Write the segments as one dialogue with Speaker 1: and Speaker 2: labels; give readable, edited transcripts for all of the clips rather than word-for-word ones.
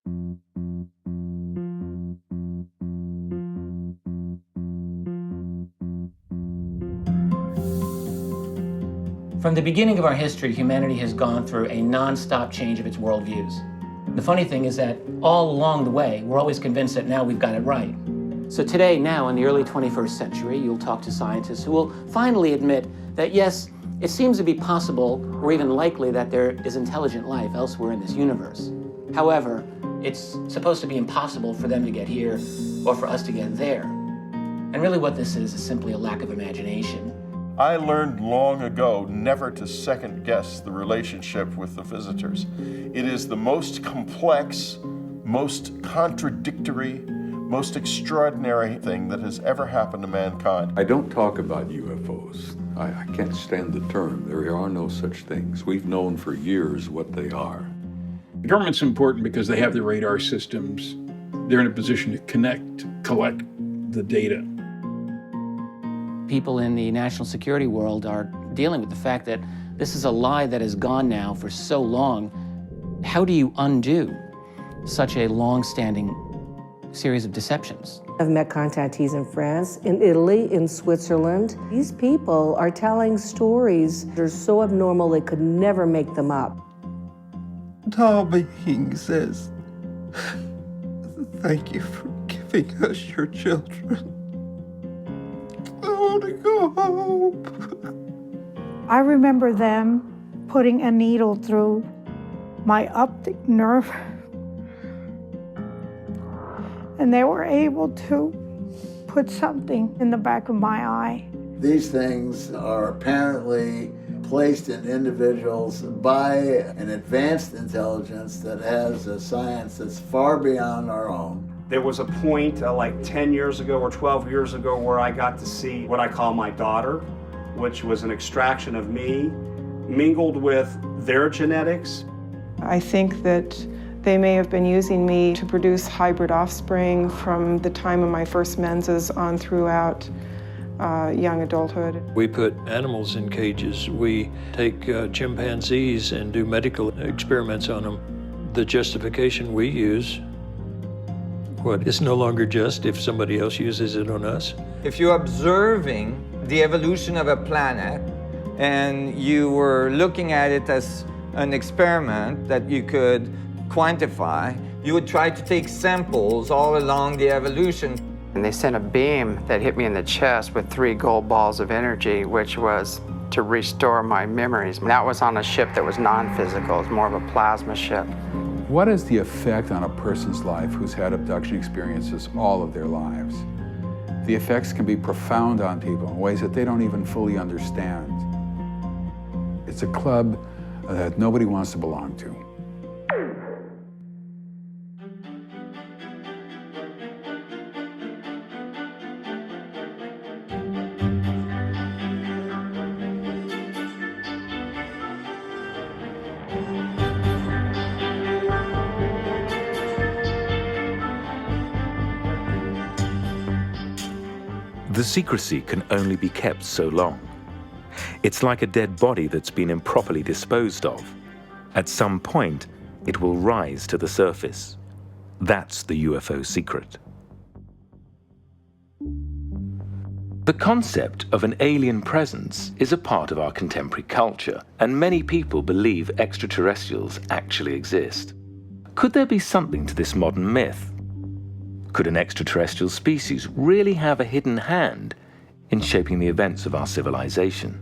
Speaker 1: From the beginning of our history, humanity has gone through a non-stop change of its worldviews. The funny thing is that all along the way, we're always convinced that now we've got it right. So today, now in the early 21st century, you'll talk to scientists who will finally admit that yes, it seems to be possible or even likely that there is intelligent life elsewhere in this universe. However, it's supposed to be impossible for them to get here or for us to get there. And really what this is simply a lack of imagination.
Speaker 2: I learned long ago never to second guess the relationship with the visitors. It is the most complex, most contradictory, most extraordinary thing that has ever happened to mankind.
Speaker 3: I don't talk about UFOs. I can't stand the term. There are no such things. We've known for years what they are.
Speaker 4: The government's important because they have the radar systems. They're in a position to collect the data.
Speaker 1: People in the national security world are dealing with the fact that this is a lie that has gone now for so long. How do you undo such a long-standing series of deceptions?
Speaker 5: I've met contactees in France, in Italy, in Switzerland. These people are telling stories that are so abnormal they could never make them up.
Speaker 6: Tall Being says, thank you for giving us your children. I want to go home.
Speaker 7: I remember them putting a needle through my optic nerve, and they were able to put something in the back of my eye.
Speaker 8: These things are apparently placed in individuals by an advanced intelligence that has a science that's far beyond our own.
Speaker 9: There was a point like 10 years ago or 12 years ago where I got to see what I call my daughter, which was an extraction of me, mingled with their genetics.
Speaker 10: I think that they may have been using me to produce hybrid offspring from the time of my first menses on throughout young adulthood.
Speaker 11: We put animals in cages. We take chimpanzees and do medical experiments on them. The justification we use, it's no longer just if somebody else uses it on us.
Speaker 12: If you're observing the evolution of a planet and you were looking at it as an experiment that you could quantify, you would try to take samples all along the evolution.
Speaker 13: And they sent a beam that hit me in the chest with 3 gold balls of energy, which was to restore my memories. And that was on a ship that was non-physical. It was more of a plasma ship.
Speaker 14: What is the effect on a person's life who's had abduction experiences all of their lives? The effects can be profound on people in ways that they don't even fully understand. It's a club that nobody wants to belong to.
Speaker 15: The secrecy can only be kept so long. It's like a dead body that's been improperly disposed of. At some point, it will rise to the surface. That's the UFO secret. The concept of an alien presence is a part of our contemporary culture, and many people believe extraterrestrials actually exist. Could there be something to this modern myth? Could an extraterrestrial species really have a hidden hand in shaping the events of our civilization?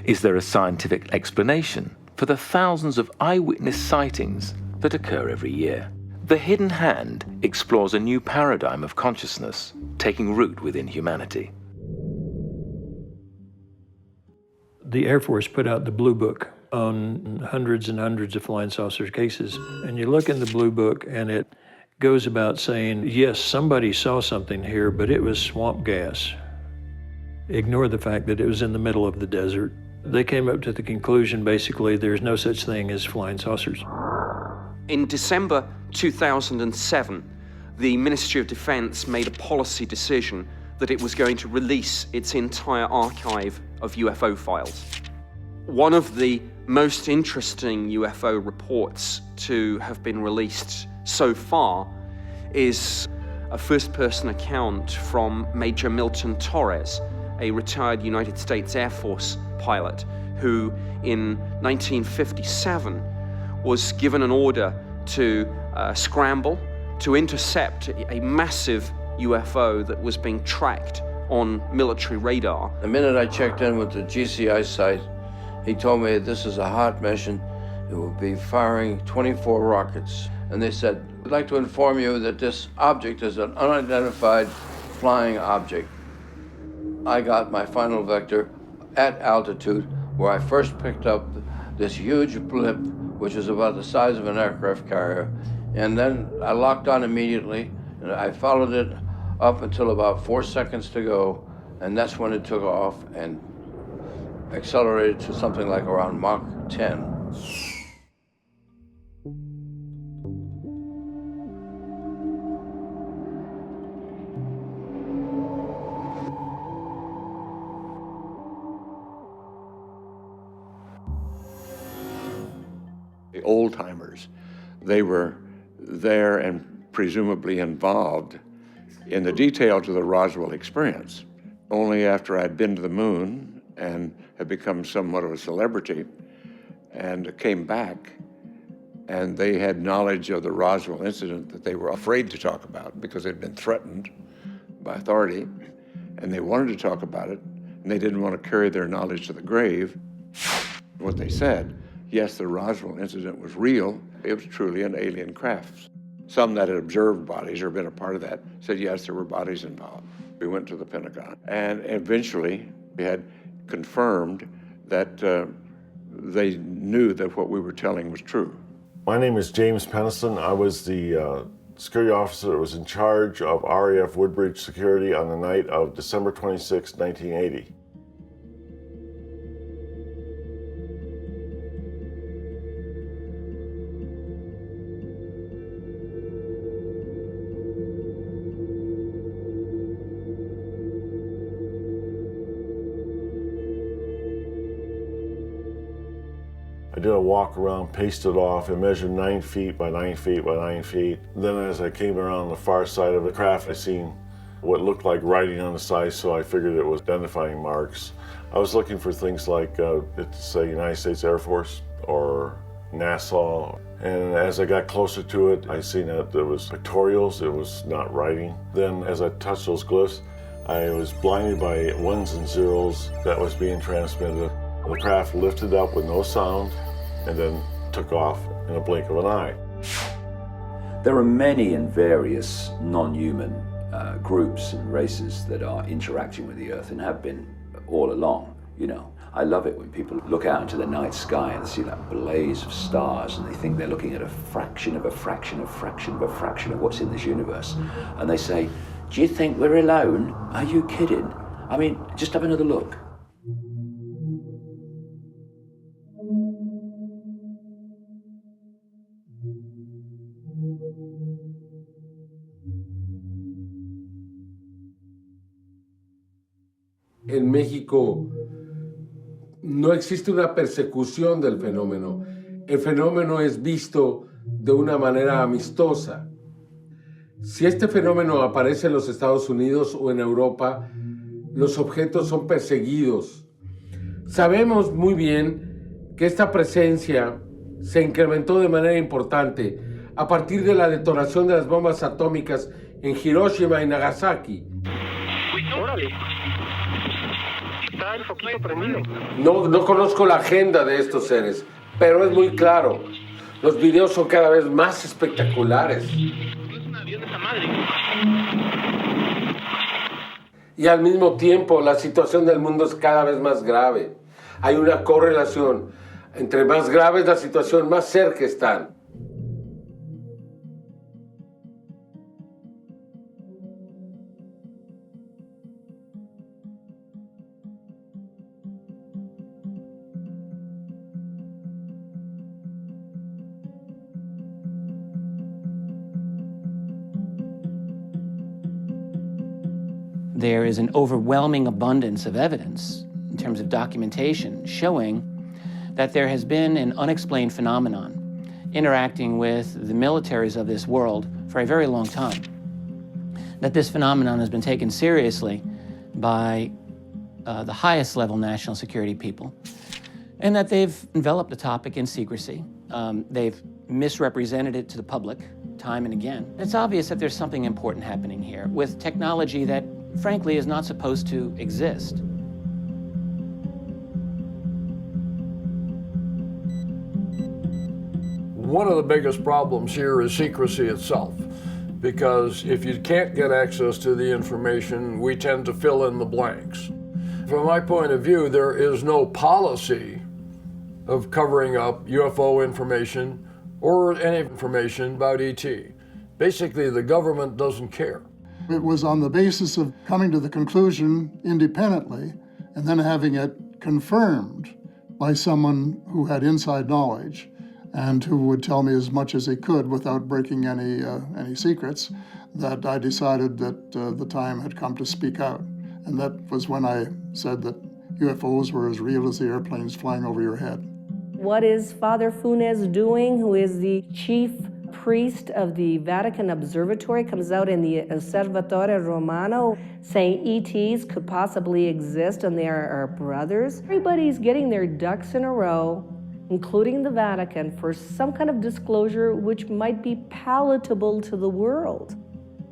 Speaker 15: Is there a scientific explanation for the thousands of eyewitness sightings that occur every year? The Hidden Hand explores a new paradigm of consciousness taking root within humanity.
Speaker 11: The Air Force put out the Blue Book on hundreds and hundreds of flying saucer cases. And you look in the Blue Book and it goes about saying, yes, somebody saw something here, but it was swamp gas. Ignore the fact that it was in the middle of the desert. They came up to the conclusion, basically, there's no such thing as flying saucers.
Speaker 16: In December 2007, the Ministry of Defense made a policy decision that it was going to release its entire archive of UFO files. One of the most interesting UFO reports to have been released so far is a first-person account from Major Milton Torres, a retired United States Air Force pilot who in 1957 was given an order to scramble to intercept a massive UFO that was being tracked on military radar.
Speaker 17: The minute I checked in with the GCI site, he told me this is a hot mission. It will be firing 24 rockets. And they said, we'd like to inform you that this object is an unidentified flying object. I got my final vector at altitude where I first picked up this huge blip, which is about the size of an aircraft carrier. And then I locked on immediately, and I followed it up until about 4 seconds to go, and that's when it took off and accelerated to something like around Mach 10.
Speaker 3: The old-timers, they were there and presumably involved in the details of the Roswell experience. Only after I'd been to the moon and had become somewhat of a celebrity and came back, and they had knowledge of the Roswell incident that they were afraid to talk about because they'd been threatened by authority, and they wanted to talk about it, and they didn't want to carry their knowledge to the grave. What they said, yes, the Roswell incident was real. It was truly an alien craft. Some that had observed bodies or been a part of that said, yes, there were bodies involved. We went to the Pentagon, and eventually we had confirmed that they knew that what we were telling was true.
Speaker 2: My name is James Pennison. I was the security officer that was in charge of RAF Woodbridge security on the night of December 26, 1980. I did a walk around, paced it off, and measured 9 feet by 9 feet by 9 feet. Then as I came around the far side of the craft, I seen what looked like writing on the side, so I figured it was identifying marks. I was looking for things like, say, United States Air Force or NASA. And as I got closer to it, I seen that there was pictorials, it was not writing. Then as I touched those glyphs, I was blinded by ones and zeros that was being transmitted. The craft lifted up with no sound and then took off in a blink of an eye.
Speaker 18: There are many and various non-human groups and races that are interacting with the Earth and have been all along, you know. I love it when people look out into the night sky and see that blaze of stars and they think they're looking at a fraction of a fraction of fraction of a fraction of what's in this universe. And they say, do you think we're alone? Are you kidding? I mean, just have another look.
Speaker 19: En México no existe una persecución del fenómeno. El fenómeno es visto de una manera amistosa. Si este fenómeno aparece en los Estados Unidos o en Europa, los objetos son perseguidos. Sabemos muy bien que esta presencia se incrementó de manera importante a partir de la detonación de las bombas atómicas en Hiroshima y Nagasaki. ¡Órale! Está el foquito prendido. No conozco la agenda de estos seres, pero es muy claro. Los videos son cada vez más espectaculares. Es un avión de esa madre. Y al mismo tiempo, la situación del mundo es cada vez más grave. Hay una correlación. Entre más grave es la situación, más cerca están.
Speaker 1: There is an overwhelming abundance of evidence in terms of documentation showing that there has been an unexplained phenomenon interacting with the militaries of this world for a very long time. That this phenomenon has been taken seriously by the highest level national security people, and that they've enveloped the topic in secrecy. They've misrepresented it to the public time and again. It's obvious that there's something important happening here with technology that, frankly, is not supposed to exist.
Speaker 20: One of the biggest problems here is secrecy itself, because if you can't get access to the information, we tend to fill in the blanks. From my point of view, there is no policy of covering up UFO information or any information about ET. Basically, the government doesn't care.
Speaker 21: It was on the basis of coming to the conclusion independently and then having it confirmed by someone who had inside knowledge and who would tell me as much as he could without breaking any secrets, that I decided that the time had come to speak out. And that was when I said that UFOs were as real as the airplanes flying over your head.
Speaker 5: What is Father Funes doing, who is the chief priest of the Vatican Observatory, comes out in the Osservatore Romano saying ETs could possibly exist and they are our brothers? Everybody's getting their ducks in a row, including the Vatican, for some kind of disclosure which might be palatable to the world.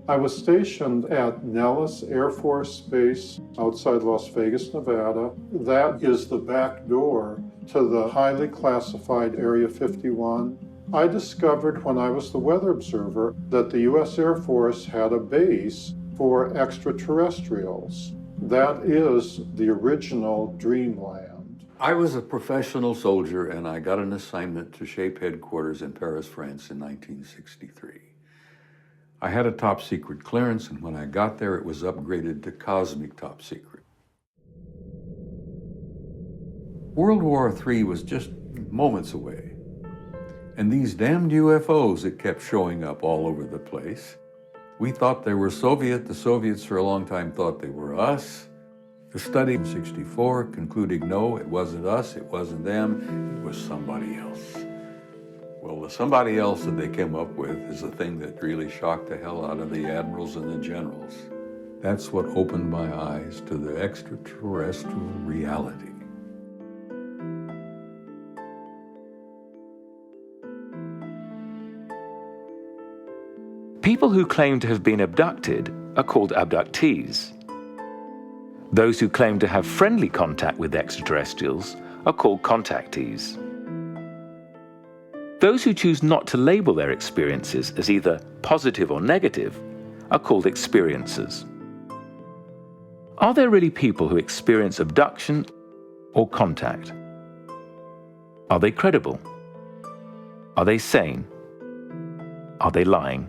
Speaker 22: I was stationed at Nellis Air Force Base outside Las Vegas, Nevada. That is the back door to the highly classified Area 51. I discovered when I was the weather observer that the U.S. Air Force had a base for extraterrestrials. That is the original dreamland.
Speaker 23: I was a professional soldier and I got an assignment to shape headquarters in Paris, France in 1963. I had a top secret clearance, and when I got there, it was upgraded to cosmic top secret. World War III was just moments away. And these damned UFOs that kept showing up all over the place, we thought they were Soviet. The Soviets for a long time thought they were us. The study in '64 concluding, no, it wasn't us, it wasn't them, it was somebody else. Well, the somebody else that they came up with is the thing that really shocked the hell out of the admirals and the generals. That's what opened my eyes to the extraterrestrial reality.
Speaker 15: People who claim to have been abducted are called abductees. Those who claim to have friendly contact with extraterrestrials are called contactees. Those who choose not to label their experiences as either positive or negative are called experiencers. Are there really people who experience abduction or contact? Are they credible? Are they sane? Are they lying?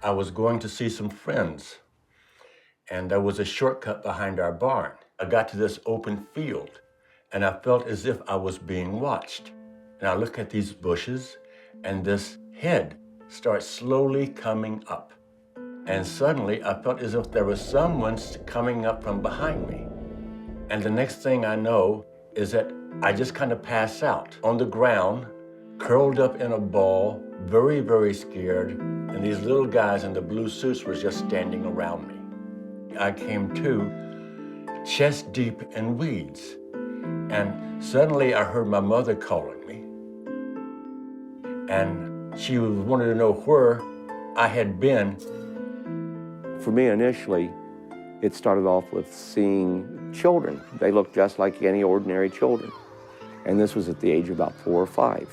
Speaker 24: I was going to see some friends, and there was a shortcut behind our barn. I got to this open field, and I felt as if I was being watched. And I look at these bushes, and this head starts slowly coming up. And suddenly, I felt as if there was someone coming up from behind me. And the next thing I know is that I just kind of pass out on the ground, curled up in a ball, very, very scared, and these little guys in the blue suits were just standing around me. I came to chest deep in weeds, and suddenly I heard my mother calling me, and she wanted to know where I had been.
Speaker 25: For me, initially, it started off with seeing children. They looked just like any ordinary children, and this was at the age of about 4 or 5.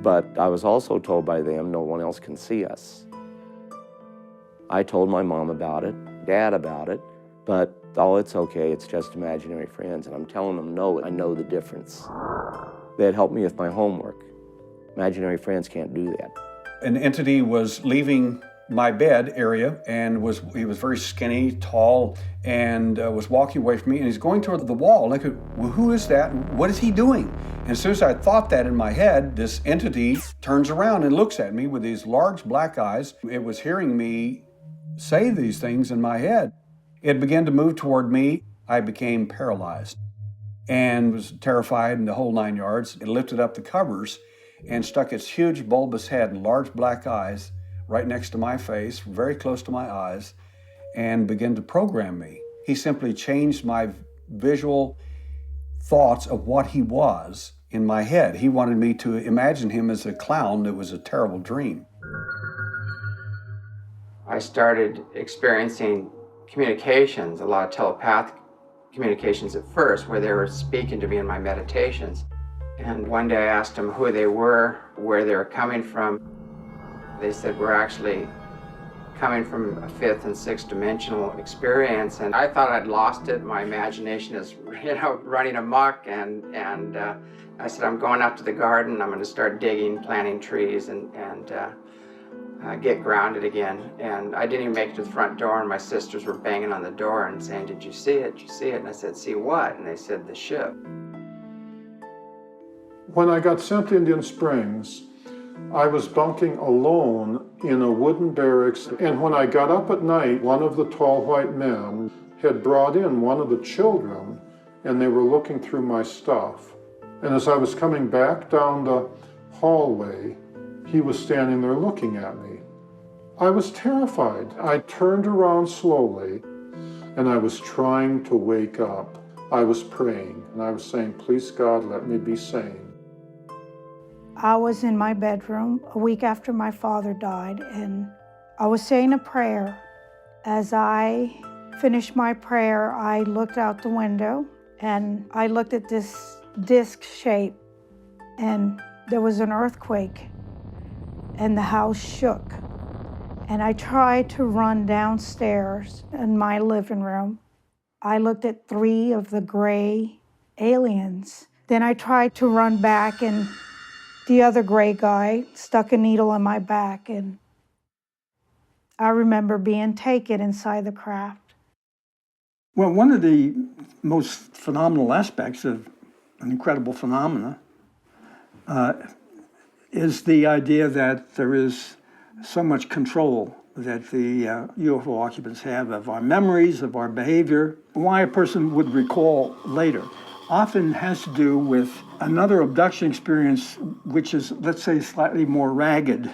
Speaker 25: But I was also told by them, no one else can see us. I told my mom about it, Dad about it, but oh, it's okay, it's just imaginary friends. And I'm telling them, no, I know the difference. They had helped me with my homework. Imaginary friends can't do that.
Speaker 26: An entity was leaving
Speaker 4: my bed area, and he was very skinny, tall, and was walking away from me, and he's going toward the wall. And I go, well, who is that? What is he doing? And as soon as I thought that in my head, this entity turns around and looks at me with these large black eyes. It was hearing me say these things in my head. It began to move toward me. I became paralyzed and was terrified in the whole 9 yards. It lifted up the covers and stuck its huge bulbous head and large black eyes right next to my face, very close to my eyes, and began to program me. He simply changed my visual thoughts of what he was in my head. He wanted me to imagine him as a clown that was a terrible dream.
Speaker 13: I started experiencing communications, a lot of telepathic communications at first, where they were speaking to me in my meditations. And one day I asked them who they were, where they were coming from. They said, we're actually coming from a fifth and sixth dimensional experience. And I thought I'd lost it. My imagination is, running amok. And I said, I'm going out to the garden. I'm going to start digging, planting trees, and get grounded again. And I didn't even make it to the front door, and my sisters were banging on the door and saying, did you see it? Did you see it? And I said, see what? And they said, the ship.
Speaker 22: When I got sent to Indian Springs, I was bunking alone in a wooden barracks, and when I got up at night, one of the tall white men had brought in one of the children, and they were looking through my stuff. And as I was coming back down the hallway, he was standing there looking at me. I was terrified. I turned around slowly, and I was trying to wake up. I was praying, and I was saying, please God, let me be sane.
Speaker 6: I was in my bedroom a week after my father died, and I was saying a prayer. As I finished my prayer, I looked out the window, and I looked at this disc shape, and there was an earthquake, and the house shook. And I tried to run downstairs in my living room. I looked at 3 of the gray aliens. Then I tried to run back, and the other gray guy stuck a needle in my back, and I remember being taken inside the craft.
Speaker 7: Well, one of the most phenomenal aspects of an incredible phenomena is the idea that there is so much control that the UFO occupants have of our memories, of our behavior. Why a person would recall later often has to do with another abduction experience, which is, let's say, slightly more ragged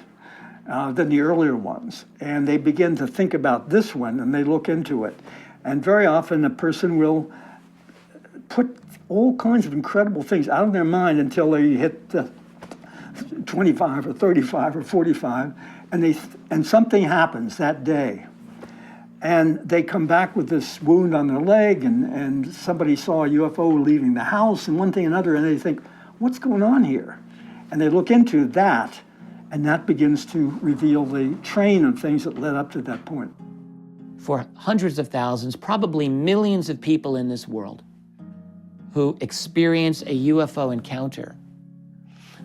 Speaker 7: than the earlier ones. And they begin to think about this one, and they look into it. And very often a person will put all kinds of incredible things out of their mind until they hit 25 or 35 or 45, and something happens that day. And they come back with this wound on their leg, and somebody saw a UFO leaving the house, and one thing and another, and they think, what's going on here? And they look into that, and that begins to reveal the train of things that led up to that point.
Speaker 1: For hundreds of thousands, probably millions of people in this world who experience a UFO encounter,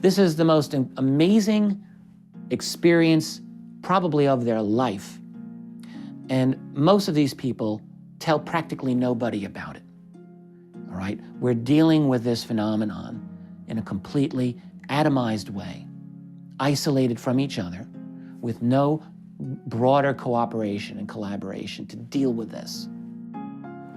Speaker 1: this is the most amazing experience probably of their life. And most of these people tell practically nobody about it, all right? We're dealing with this phenomenon in a completely atomized way, isolated from each other, with no broader cooperation and collaboration to deal with this.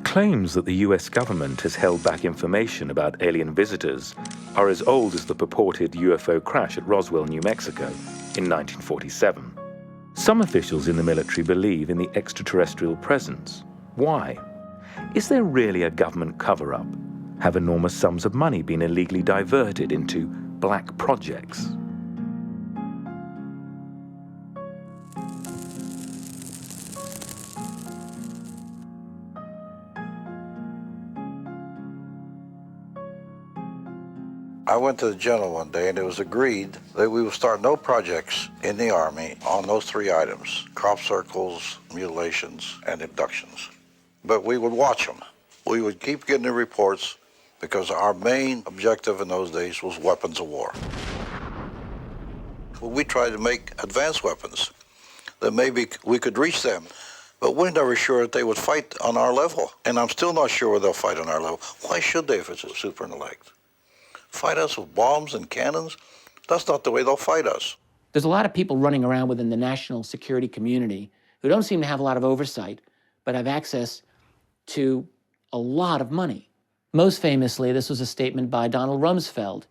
Speaker 15: Claims that the US government has held back information about alien visitors are as old as the purported UFO crash at Roswell, New Mexico in 1947. Some officials in the military believe in the extraterrestrial presence. Why? Is there really a government cover-up? Have enormous sums of money been illegally diverted into black projects?
Speaker 8: I went to the general one day, and it was agreed that we would start no projects in the Army on those 3 items: crop circles, mutilations, and abductions. But we would watch them. We would keep getting the reports because our main objective in those days was weapons of war. We tried to make advanced weapons. that maybe we could reach them. But we're never sure that they would fight on our level. And I'm still not sure they'll fight on our level. Why should they if it's a super intellect? Fight us with bombs and cannons? That's not the way they'll fight us.
Speaker 1: There's a lot of people running around within the national security community who don't seem to have a lot of oversight, but have access to a lot of money. Most famously, this was a statement by Donald Rumsfeld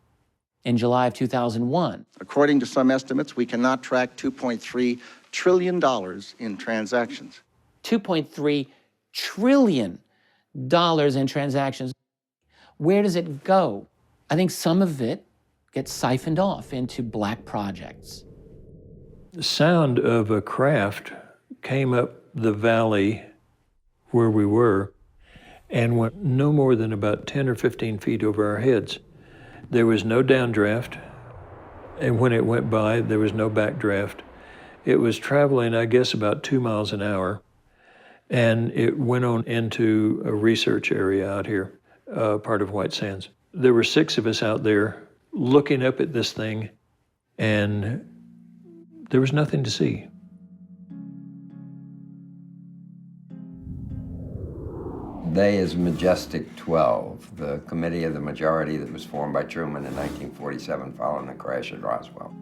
Speaker 1: in July of 2001.
Speaker 9: According to some estimates, we cannot track $2.3 trillion in transactions.
Speaker 1: $2.3 trillion in transactions. Where does it go? I think some of it gets siphoned off into black projects.
Speaker 10: The sound of a craft came up the valley where we were and went no more than about 10 or 15 feet over our heads. There was no downdraft, and when it went by, there was no backdraft. It was traveling, I guess, about 2 miles an hour, and it went on into a research area out here, part of White Sands. There were 6 of us out there looking up at this thing, and there was nothing to see.
Speaker 11: They is Majestic 12, the committee of the majority that was formed by Truman in 1947 following the crash at Roswell.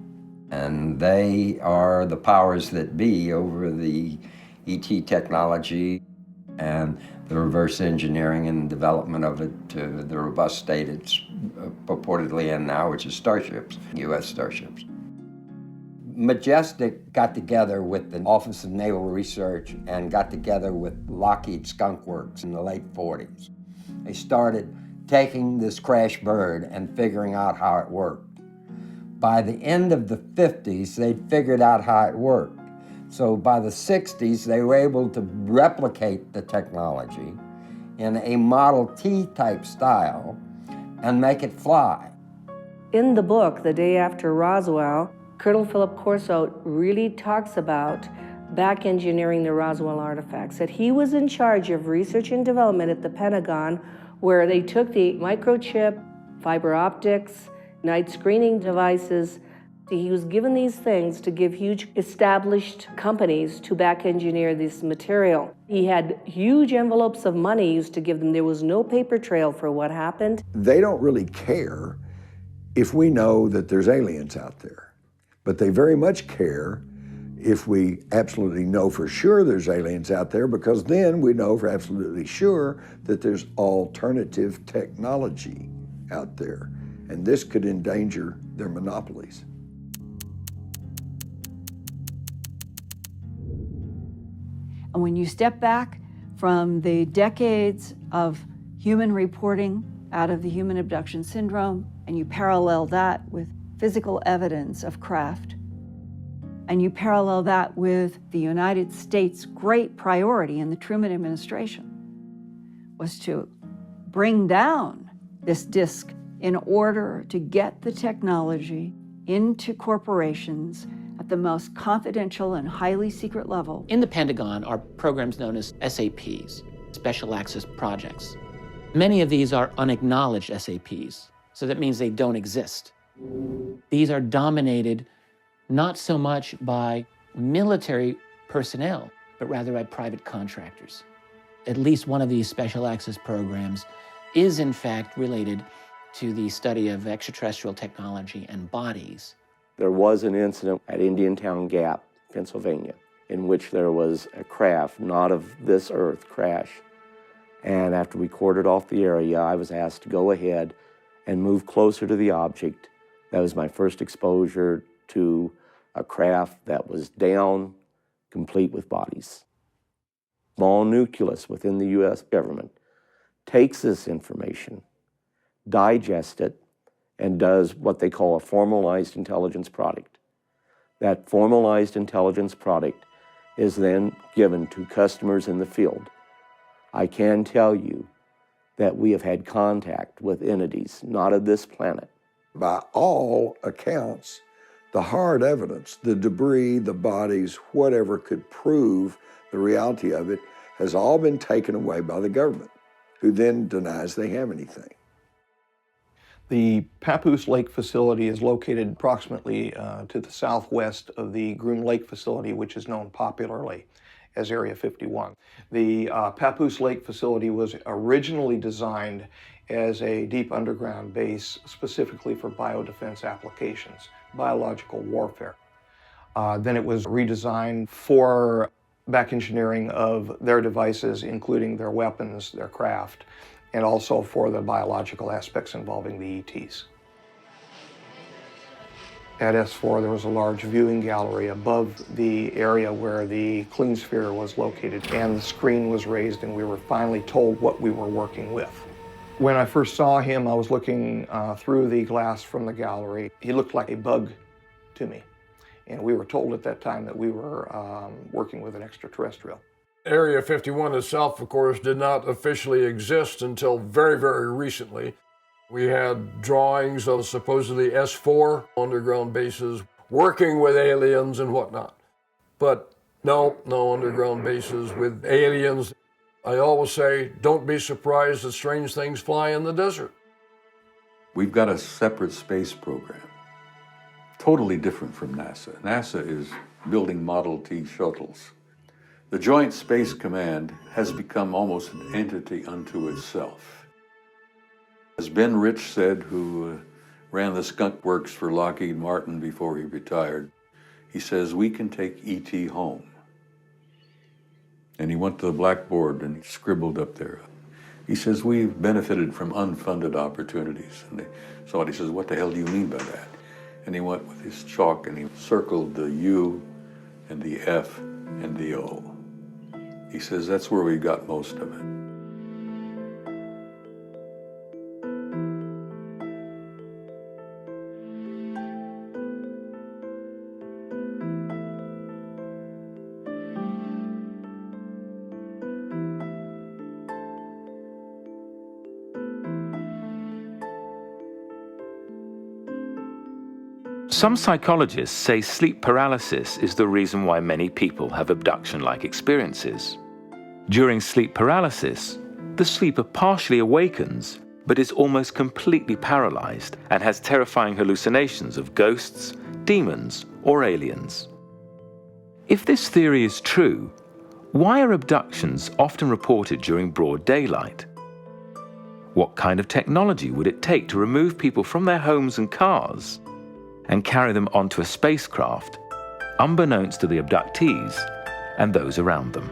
Speaker 11: And they are the powers that be over the ET technology and the reverse engineering and development of it to the robust state it's purportedly in now, which is starships, U.S. starships. Majestic got together with the Office of Naval Research and got together with Lockheed Skunk Works in the late 40s. They started taking this crash bird and figuring out how it worked. By the end of the 50s, they'd figured out how it worked. So by the 60s, they were able to replicate the technology in a Model T type style and make it fly.
Speaker 5: In the book, The Day After Roswell, Colonel Philip Corso really talks about back engineering the Roswell artifacts, that he was in charge of research and development at the Pentagon, where they took the microchip, fiber optics, night screening devices. He was given these things to give huge established companies to back engineer this material. He had huge envelopes of money used to give them. There was no paper trail for what happened.
Speaker 12: They don't really care if we know that there's aliens out there, but they very much care if we absolutely know for sure there's aliens out there, because then we know for absolutely sure that there's alternative technology out there, and this could endanger their monopolies.
Speaker 14: And when you step back from the decades of human reporting out of the human abduction syndrome, and you parallel that with physical evidence of craft, and you parallel that with the United States' great priority in the Truman administration was to bring down this disk in order to get the technology into corporations at the most confidential and highly secret level.
Speaker 1: In the Pentagon are programs known as SAPs, Special Access Projects. Many of these are unacknowledged SAPs, so that means they don't exist. These are dominated not so much by military personnel, but rather by private contractors. At least one of these special access programs is in fact related to the study of extraterrestrial technology and bodies.
Speaker 25: There was an incident at Indiantown Gap, Pennsylvania, in which there was a craft, not of this earth, crash. And after we cordoned off the area, I was asked to go ahead and move closer to the object. That was my first exposure to a craft that was down, complete with bodies. Small nucleus within the U.S. government takes this information, digests it, and does what they call a formalized intelligence product. That formalized intelligence product is then given to customers in the field. I can tell you that we have had contact with entities not of this planet.
Speaker 12: By all accounts, the hard evidence, the debris, the bodies, whatever could prove the reality of it, has all been taken away by the government, who then denies they have anything.
Speaker 2: The Papoose Lake facility is located approximately to the southwest of the Groom Lake facility, which is known popularly as Area 51. The Papoose Lake facility was originally designed as a deep underground base specifically for biodefense applications, biological warfare. Then it was redesigned for back engineering of their devices, including their weapons, their craft, and also for the biological aspects involving the ETs. At S4, there was a large viewing gallery above the area where the clean sphere was located, and the screen was raised, and we were finally told what we were working with. When I first saw him, I was looking through the glass from the gallery. He looked like a bug to me, and we were told at that time that we were working with an extraterrestrial.
Speaker 20: Area 51 itself, of course, did not officially exist until very, very recently. We had drawings of supposedly S4 underground bases working with aliens and whatnot. But no underground bases with aliens. I always say, don't be surprised that strange things fly in the desert.
Speaker 23: We've got a separate space program, totally different from NASA. NASA is building Model T shuttles. The Joint Space Command has become almost an entity unto itself. As Ben Rich said, who ran the skunk works for Lockheed Martin before he retired, he says, we can take ET home. And he went to the blackboard and he scribbled up there. He says, we've benefited from unfunded opportunities. And they saw it, he says, what the hell do you mean by that? And he went with his chalk and he circled the U and the F and the O. He says, that's where we got most of it.
Speaker 15: Some psychologists say sleep paralysis is the reason why many people have abduction-like experiences. During sleep paralysis, the sleeper partially awakens, but is almost completely paralyzed and has terrifying hallucinations of ghosts, demons, or aliens. If this theory is true, why are abductions often reported during broad daylight? What kind of technology would it take to remove people from their homes and cars and carry them onto a spacecraft, unbeknownst to the abductees and those around them?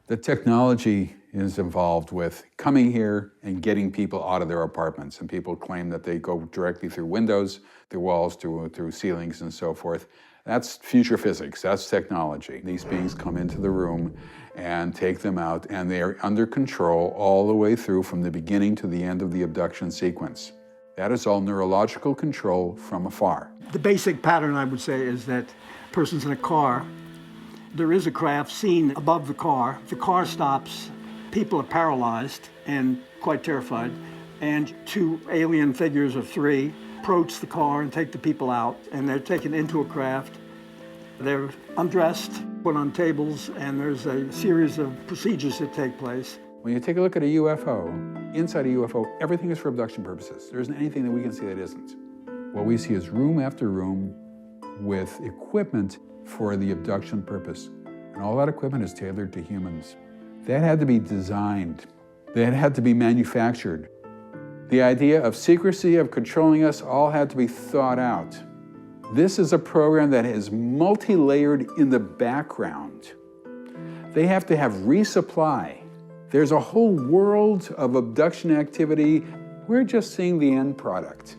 Speaker 3: The technology is involved with coming here and getting people out of their apartments. And people claim that they go directly through windows, through walls, through ceilings, and so forth. That's future physics, that's technology. These beings come into the room and take them out, and they are under control all the way through from the beginning to the end of the abduction sequence. That is all neurological control from afar.
Speaker 7: The basic pattern, I would say, is that a person's in a car. There is a craft seen above the car stops, people are paralyzed and quite terrified, and two alien figures of three approach the car and take the people out, and they're taken into a craft. They're undressed, put on tables, and there's a series of procedures that take place.
Speaker 3: When you take a look at a UFO, inside a UFO, everything is for abduction purposes. There isn't anything that we can see that isn't. What we see is room after room with equipment for the abduction purpose. And all that equipment is tailored to humans. That had to be designed. That had to be manufactured. The idea of secrecy, of controlling us, all had to be thought out. This is a program that is multi-layered in the background. They have to have resupply. There's a whole world of abduction activity. We're just seeing the end product.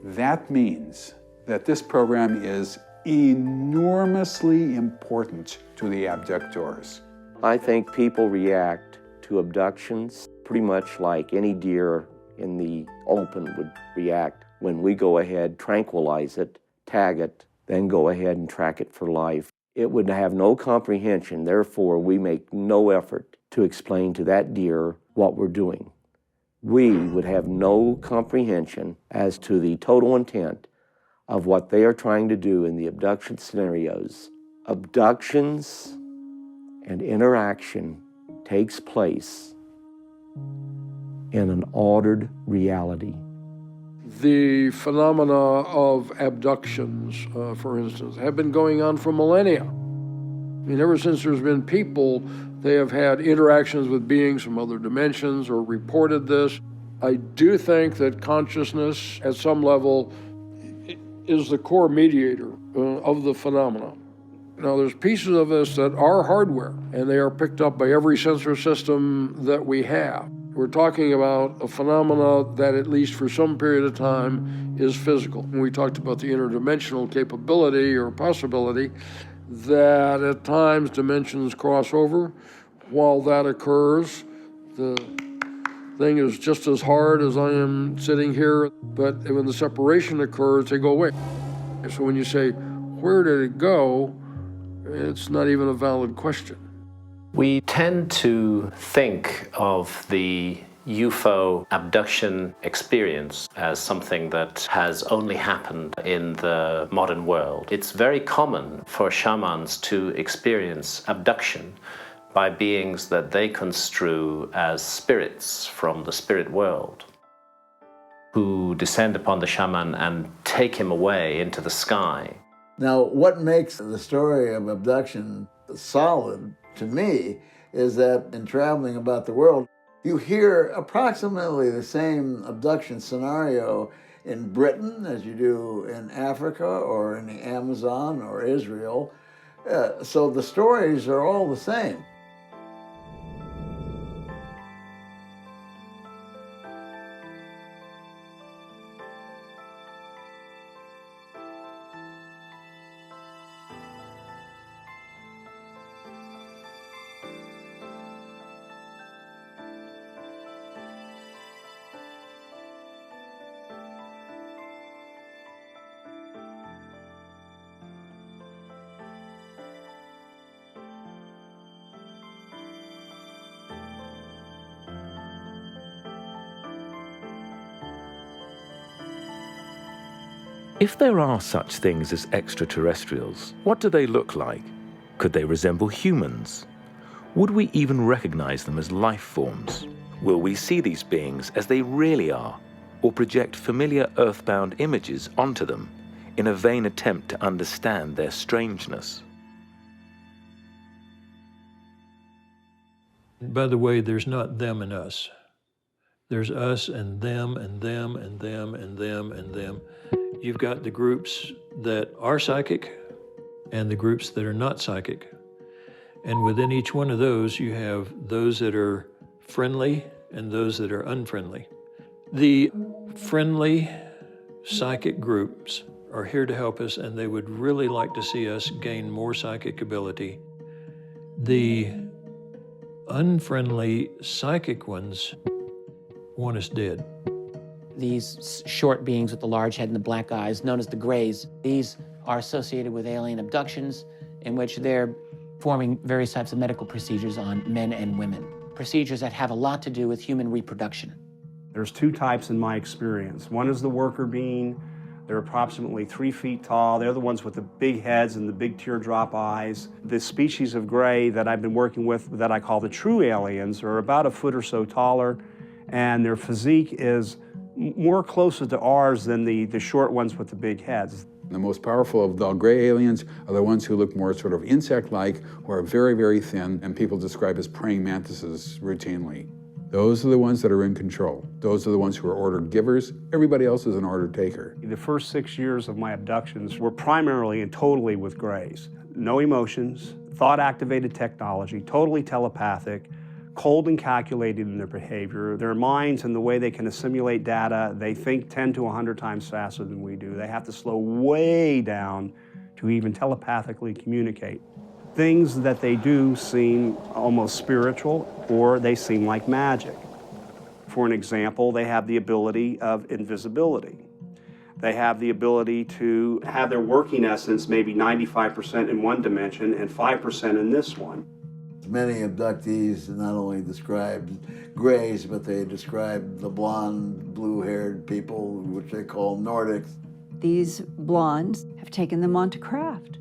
Speaker 3: That means that this program is enormously important to the abductors.
Speaker 25: I think people react to abductions pretty much like any deer in the open would react when we go ahead, tranquilize it, tag it, then go ahead and track it for life. It would have no comprehension, therefore we make no effort to explain to that deer what we're doing. We would have no comprehension as to the total intent of what they are trying to do in the abduction scenarios. Abductions and interaction takes place in an ordered reality.
Speaker 20: The phenomena of abductions, for instance, have been going on for millennia. I mean, ever since there's been people, they have had interactions with beings from other dimensions or reported this. I do think that consciousness, at some level, is the core mediator of the phenomena. Now, there's pieces of this that are hardware, and they are picked up by every sensor system that we have. We're talking about a phenomena that, at least for some period of time, is physical. And we talked about the interdimensional capability or possibility that at times dimensions cross over. While that occurs, the thing is just as hard as I am sitting here, but when the separation occurs, they go away. So when you say, where did it go? It's not even a valid question.
Speaker 16: We tend to think of the UFO abduction experience as something that has only happened in the modern world. It's very common for shamans to experience abduction by beings that they construe as spirits from the spirit world, who descend upon the shaman and take him away into the sky.
Speaker 17: Now, what makes the story of abduction solid to me is that in traveling about the world, you hear approximately the same abduction scenario in Britain as you do in Africa or in the Amazon or Israel. So the stories are all the same.
Speaker 15: If there are such things as extraterrestrials, what do they look like? Could they resemble humans? Would we even recognize them as life forms? Will we see these beings as they really are, or project familiar earthbound images onto them in a vain attempt to understand their strangeness?
Speaker 10: By the way, there's not them and us. There's us and them and them and them and them and them. You've got the groups that are psychic and the groups that are not psychic. And within each one of those, you have those that are friendly and those that are unfriendly. The friendly psychic groups are here to help us, and they would really like to see us gain more psychic ability. The unfriendly psychic ones want us dead.
Speaker 1: These short beings with the large head and the black eyes, known as the Greys, these are associated with alien abductions in which they're performing various types of medical procedures on men and women. Procedures that have a lot to do with human reproduction.
Speaker 18: There's two types in my experience. One is the worker being. They're approximately 3 feet tall. They're the ones with the big heads and the big teardrop eyes. The species of gray that I've been working with that I call the true aliens are about a foot or so taller, and their physique is more closer to ours than the short ones with the big heads.
Speaker 3: The most powerful of the gray aliens are the ones who look more sort of insect-like, who are very, very thin, and people describe as praying mantises routinely. Those are the ones that are in control. Those are the ones who are order givers. Everybody else is an order taker.
Speaker 18: The first 6 years of my abductions were primarily and totally with Greys. No emotions, thought-activated technology, totally telepathic, cold and calculated in their behavior. Their minds and the way they can assimilate data, they think 10 to 100 times faster than we do. They have to slow way down to even telepathically communicate. Things that they do seem almost spiritual, or they seem like magic. For an example, they have the ability of invisibility. They have the ability to have their working essence maybe 95% in one dimension and 5% in this one.
Speaker 17: Many abductees not only describe Greys, but they describe the blonde, blue-haired people, which they call Nordics.
Speaker 14: these blondes have taken them onto craft.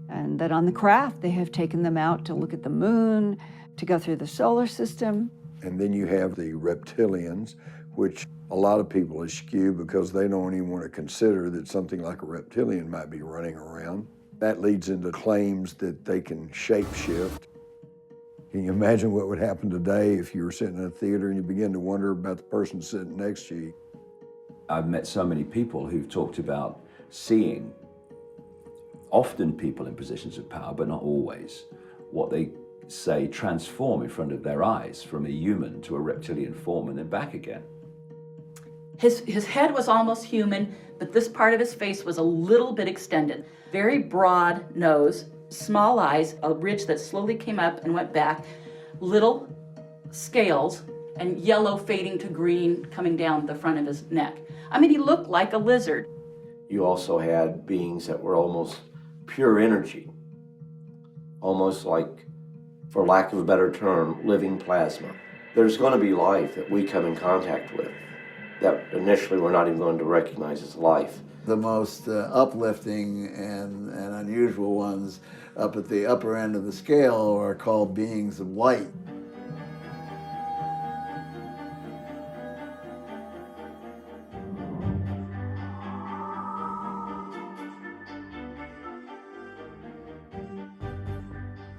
Speaker 14: And that on the craft, they have taken them out to look at the moon, to go through the solar system.
Speaker 12: And then you have the reptilians, which a lot of people eschew because they don't even want to consider that something like a reptilian might be running around. That leads into claims that they can shapeshift. Can you imagine what would happen today if you were sitting in a theater and you begin to wonder about the person sitting next to you?
Speaker 4: I've met so many people who've talked about seeing, often people in positions of power, but not always, what they say transform in front of their eyes from a human to a reptilian form and then back again.
Speaker 13: His head was almost human, but this part of his face was a little bit extended. Very broad nose, small eyes, a ridge that slowly came up and went back, little scales, and yellow fading to green coming down the front of his neck. I mean, he looked like a lizard.
Speaker 25: You also had beings that were almost pure energy, almost like, for lack of a better term, living plasma. There's going to be life that we come in contact with that initially we're not even going to recognize as life.
Speaker 17: The most uplifting and unusual ones up at the upper end of the scale are called beings of light.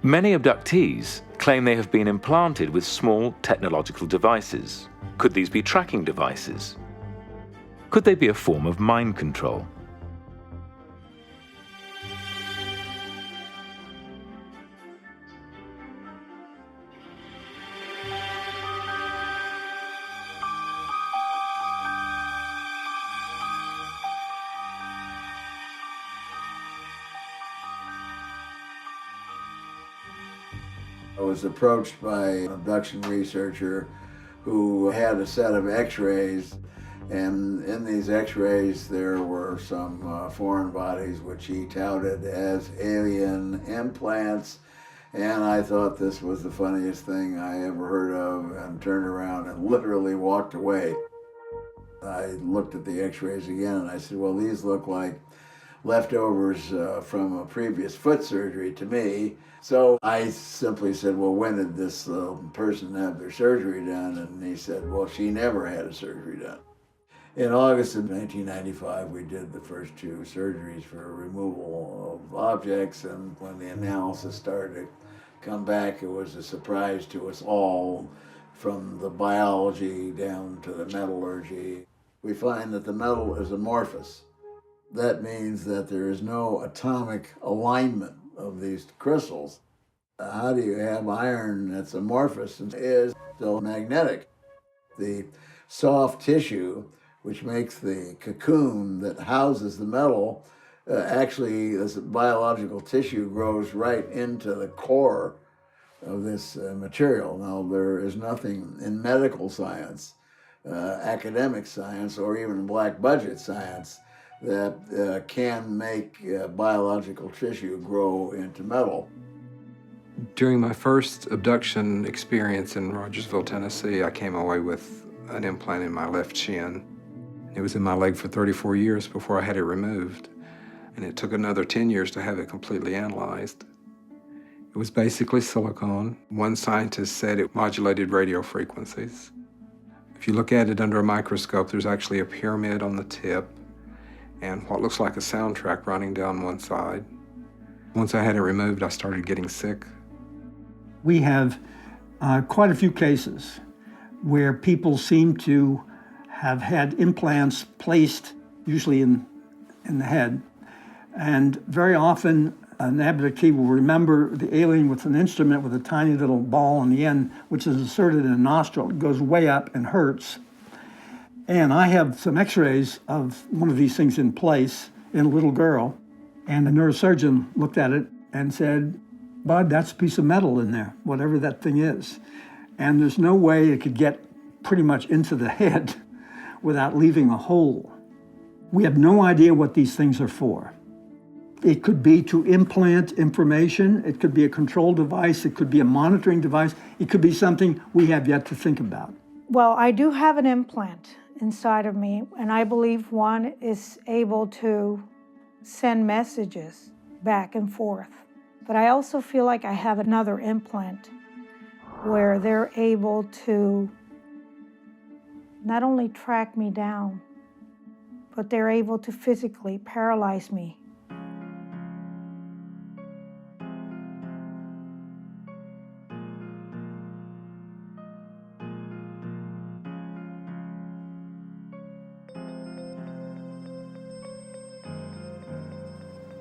Speaker 15: Many abductees claim they have been implanted with small technological devices. Could these be tracking devices? Could they be a form of mind control?
Speaker 17: I was approached by an abduction researcher who had a set of x-rays, and in these x-rays there were some foreign bodies which he touted as alien implants, and I thought this was the funniest thing I ever heard of and turned around and literally walked away. I looked at the x-rays again and I said, well, these look like leftovers from a previous foot surgery to me. So I simply said, well, when did this person have their surgery done? And he said, well, she never had a surgery done. In August of 1995, we did the first 2 surgeries for removal of objects, and when the analysis started to come back, it was a surprise to us all, from the biology down to the metallurgy. We find that the metal is amorphous. That means that there is no atomic alignment of these crystals. How do you have iron that's amorphous and is still magnetic? The soft tissue, which makes the cocoon that houses the metal, actually, this biological tissue grows right into the core of this material. Now, there is nothing in medical science, academic science, or even black budget science that can make biological tissue grow into metal.
Speaker 19: During my first abduction experience in Rogersville, Tennessee, I came away with an implant in my left shin. It was in my leg for 34 years before I had it removed, and it took another 10 years to have it completely analyzed. It was basically silicone. One scientist said it modulated radio frequencies. If you look at it under a microscope, there's actually a pyramid on the tip and what looks like a soundtrack running down one side. Once I had it removed, I started getting sick.
Speaker 7: We have quite a few cases where people seem to have had implants placed, usually in the head, and very often an abductee will remember the alien with an instrument with a tiny little ball on the end, which is inserted in a nostril. It goes way up and hurts. And I have some x-rays of one of these things in place in a little girl, and the neurosurgeon looked at it and said, Bud, that's a piece of metal in there, whatever that thing is. And there's no way it could get pretty much into the head without leaving a hole. We have no idea what these things are for. It could be to implant information, it could be a control device, it could be a monitoring device, it could be something we have yet to think about.
Speaker 6: Well, I do have an implant. inside of me, and I believe one is able to send messages back and forth. But I also feel like I have another implant where they're able to not only track me down, but they're able to physically paralyze me.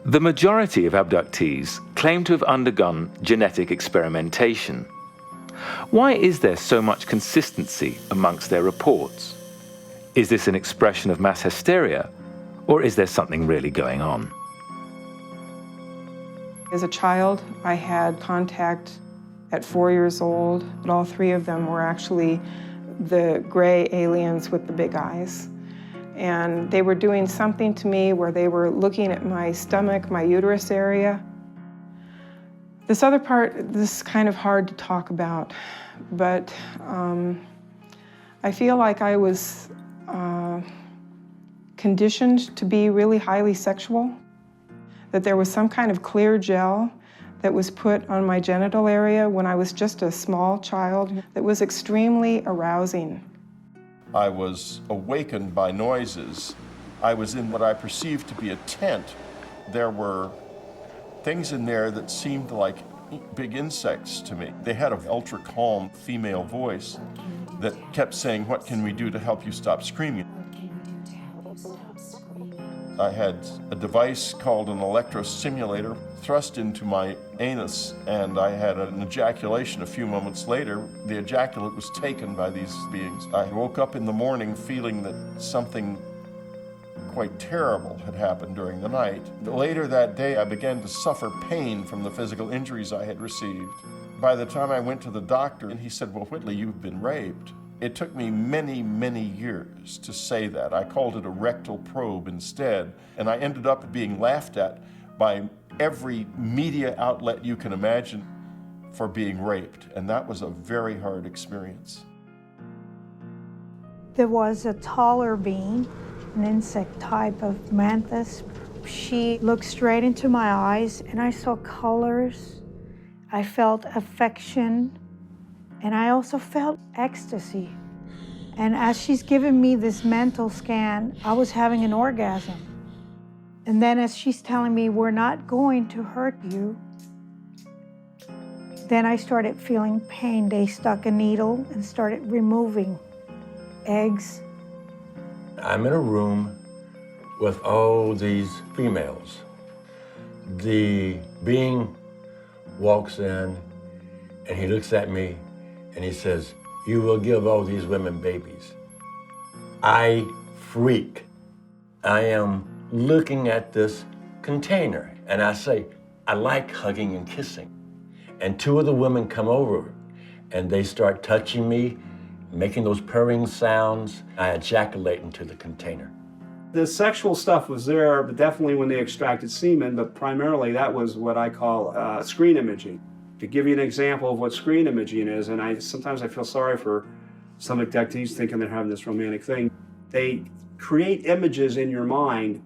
Speaker 15: The majority of abductees claim to have undergone genetic experimentation. Why is there so much consistency amongst their reports? Is this an expression of mass hysteria, or is there something really going on?
Speaker 8: As a child, I had contact at 4 years old, but all three of them were actually the gray aliens with the big eyes. And they were doing something to me where they were looking at my stomach, my uterus area. This other part, this is kind of hard to talk about, but I feel like I was conditioned to be really highly sexual, that there was some kind of clear gel that was put on my genital area when I was just a small child that was extremely arousing.
Speaker 9: I was awakened by noises. I was in what I perceived to be a tent. There were things in there that seemed like big insects to me. They had an ultra calm female voice that kept saying, "What can we do to help you stop screaming?" I had a device called an electrostimulator thrust into my anus, and I had an ejaculation a few moments later. The ejaculate was taken by these beings. I woke up in the morning feeling that something quite terrible had happened during the night. Later that day, I began to suffer pain from the physical injuries I had received. By the time I went to the doctor, and he said, "Well, Whitley, you've been raped." It took me many, many years to say that. I called it a rectal probe instead, and I ended up being laughed at by every media outlet you can imagine for being raped, and that was a very hard experience.
Speaker 6: There was a taller being, an insect type of mantis. She looked straight into my eyes, and I saw colors. I felt affection, and I also felt ecstasy. And as she's giving me this mental scan, I was having an orgasm. And then as she's telling me, "We're not going to hurt you," then I started feeling pain. They stuck a needle and started removing eggs.
Speaker 21: I'm in a room with all these females. The being walks in and he looks at me and he says, "You will give all these women babies." I freak. I am looking at this container and I say, "I like hugging and kissing." And two of the women come over and they start touching me, making those purring sounds. I ejaculate into the container.
Speaker 18: The sexual stuff was there, but definitely when they extracted semen, but primarily that was what I call screen imaging. To give you an example of what screen imaging is, and sometimes I feel sorry for some abductees thinking they're having this romantic thing. They create images in your mind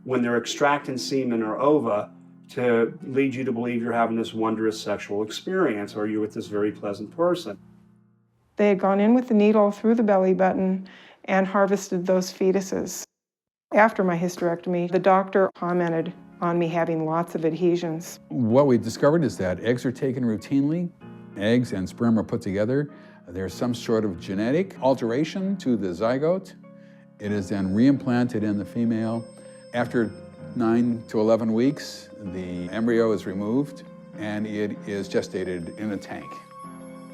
Speaker 18: when they're extracting semen or ova to lead you to believe you're having this wondrous sexual experience or you're with this very pleasant person.
Speaker 8: They had gone in with the needle through the belly button and harvested those fetuses. After my hysterectomy, the doctor commented on me having lots of adhesions.
Speaker 3: What we discovered is that eggs are taken routinely. Eggs and sperm are put together. There's some sort of genetic alteration to the zygote. It is then reimplanted in the female. After 9 to 11 weeks, the embryo is removed and it is gestated in a tank.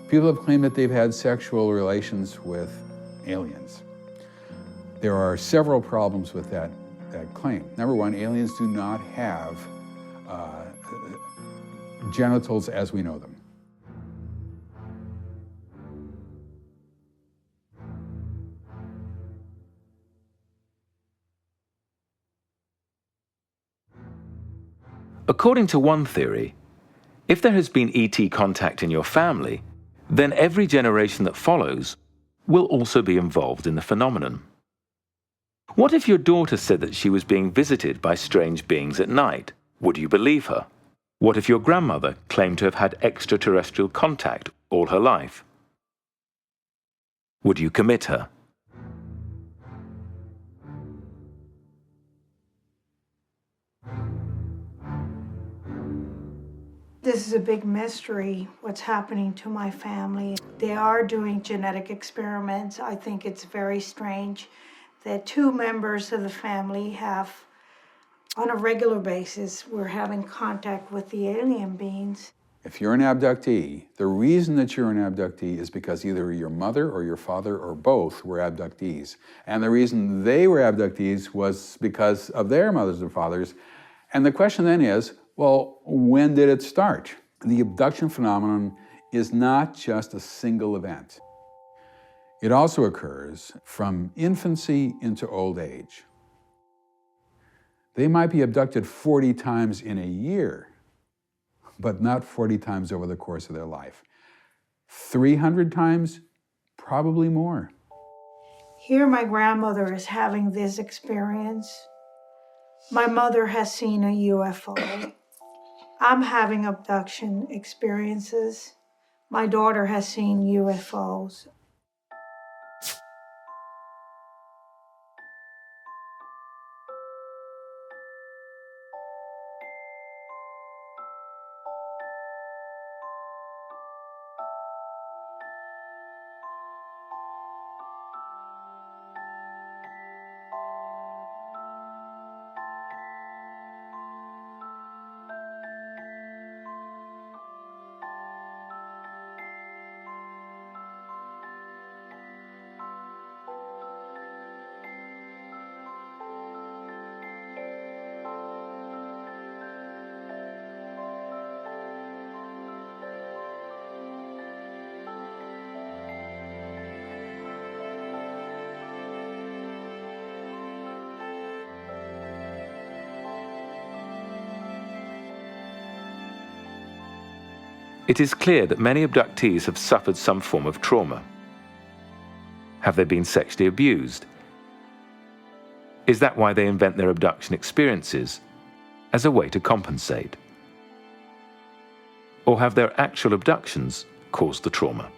Speaker 3: People have claimed that they've had sexual relations with aliens. There are several problems with that claim. Number one, aliens do not have genitals as we know them.
Speaker 15: According to one theory, if there has been ET contact in your family, then every generation that follows will also be involved in the phenomenon. What if your daughter said that she was being visited by strange beings at night? Would you believe her? What if your grandmother claimed to have had extraterrestrial contact all her life? Would you commit her?
Speaker 6: This is a big mystery, what's happening to my family. They are doing genetic experiments. I think it's very strange that 2 members of the family have, on a regular basis, we're having contact with the alien beings.
Speaker 3: If you're an abductee, the reason that you're an abductee is because either your mother or your father or both were abductees. And the reason they were abductees was because of their mothers and fathers. And the question then is, well, when did it start? The abduction phenomenon is not just a single event. It also occurs from infancy into old age. They might be abducted 40 times in a year, but not 40 times over the course of their life. 300 times, probably more.
Speaker 6: Here my grandmother is having this experience. My mother has seen a UFO. I'm having abduction experiences. My daughter has seen UFOs.
Speaker 15: It is clear that many abductees have suffered some form of trauma. Have they been sexually abused? Is that why they invent their abduction experiences as a way to compensate? Or have their actual abductions caused the trauma?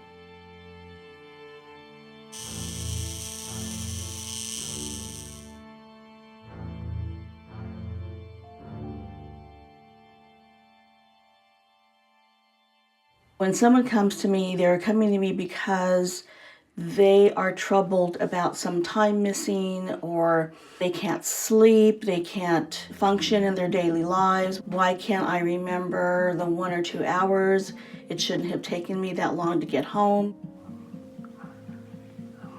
Speaker 2: When someone comes to me, they're coming to me because they are troubled about some time missing, or they can't sleep, they can't function in their daily lives. Why can't I remember the 1 or 2 hours? It shouldn't have taken me that long to get home.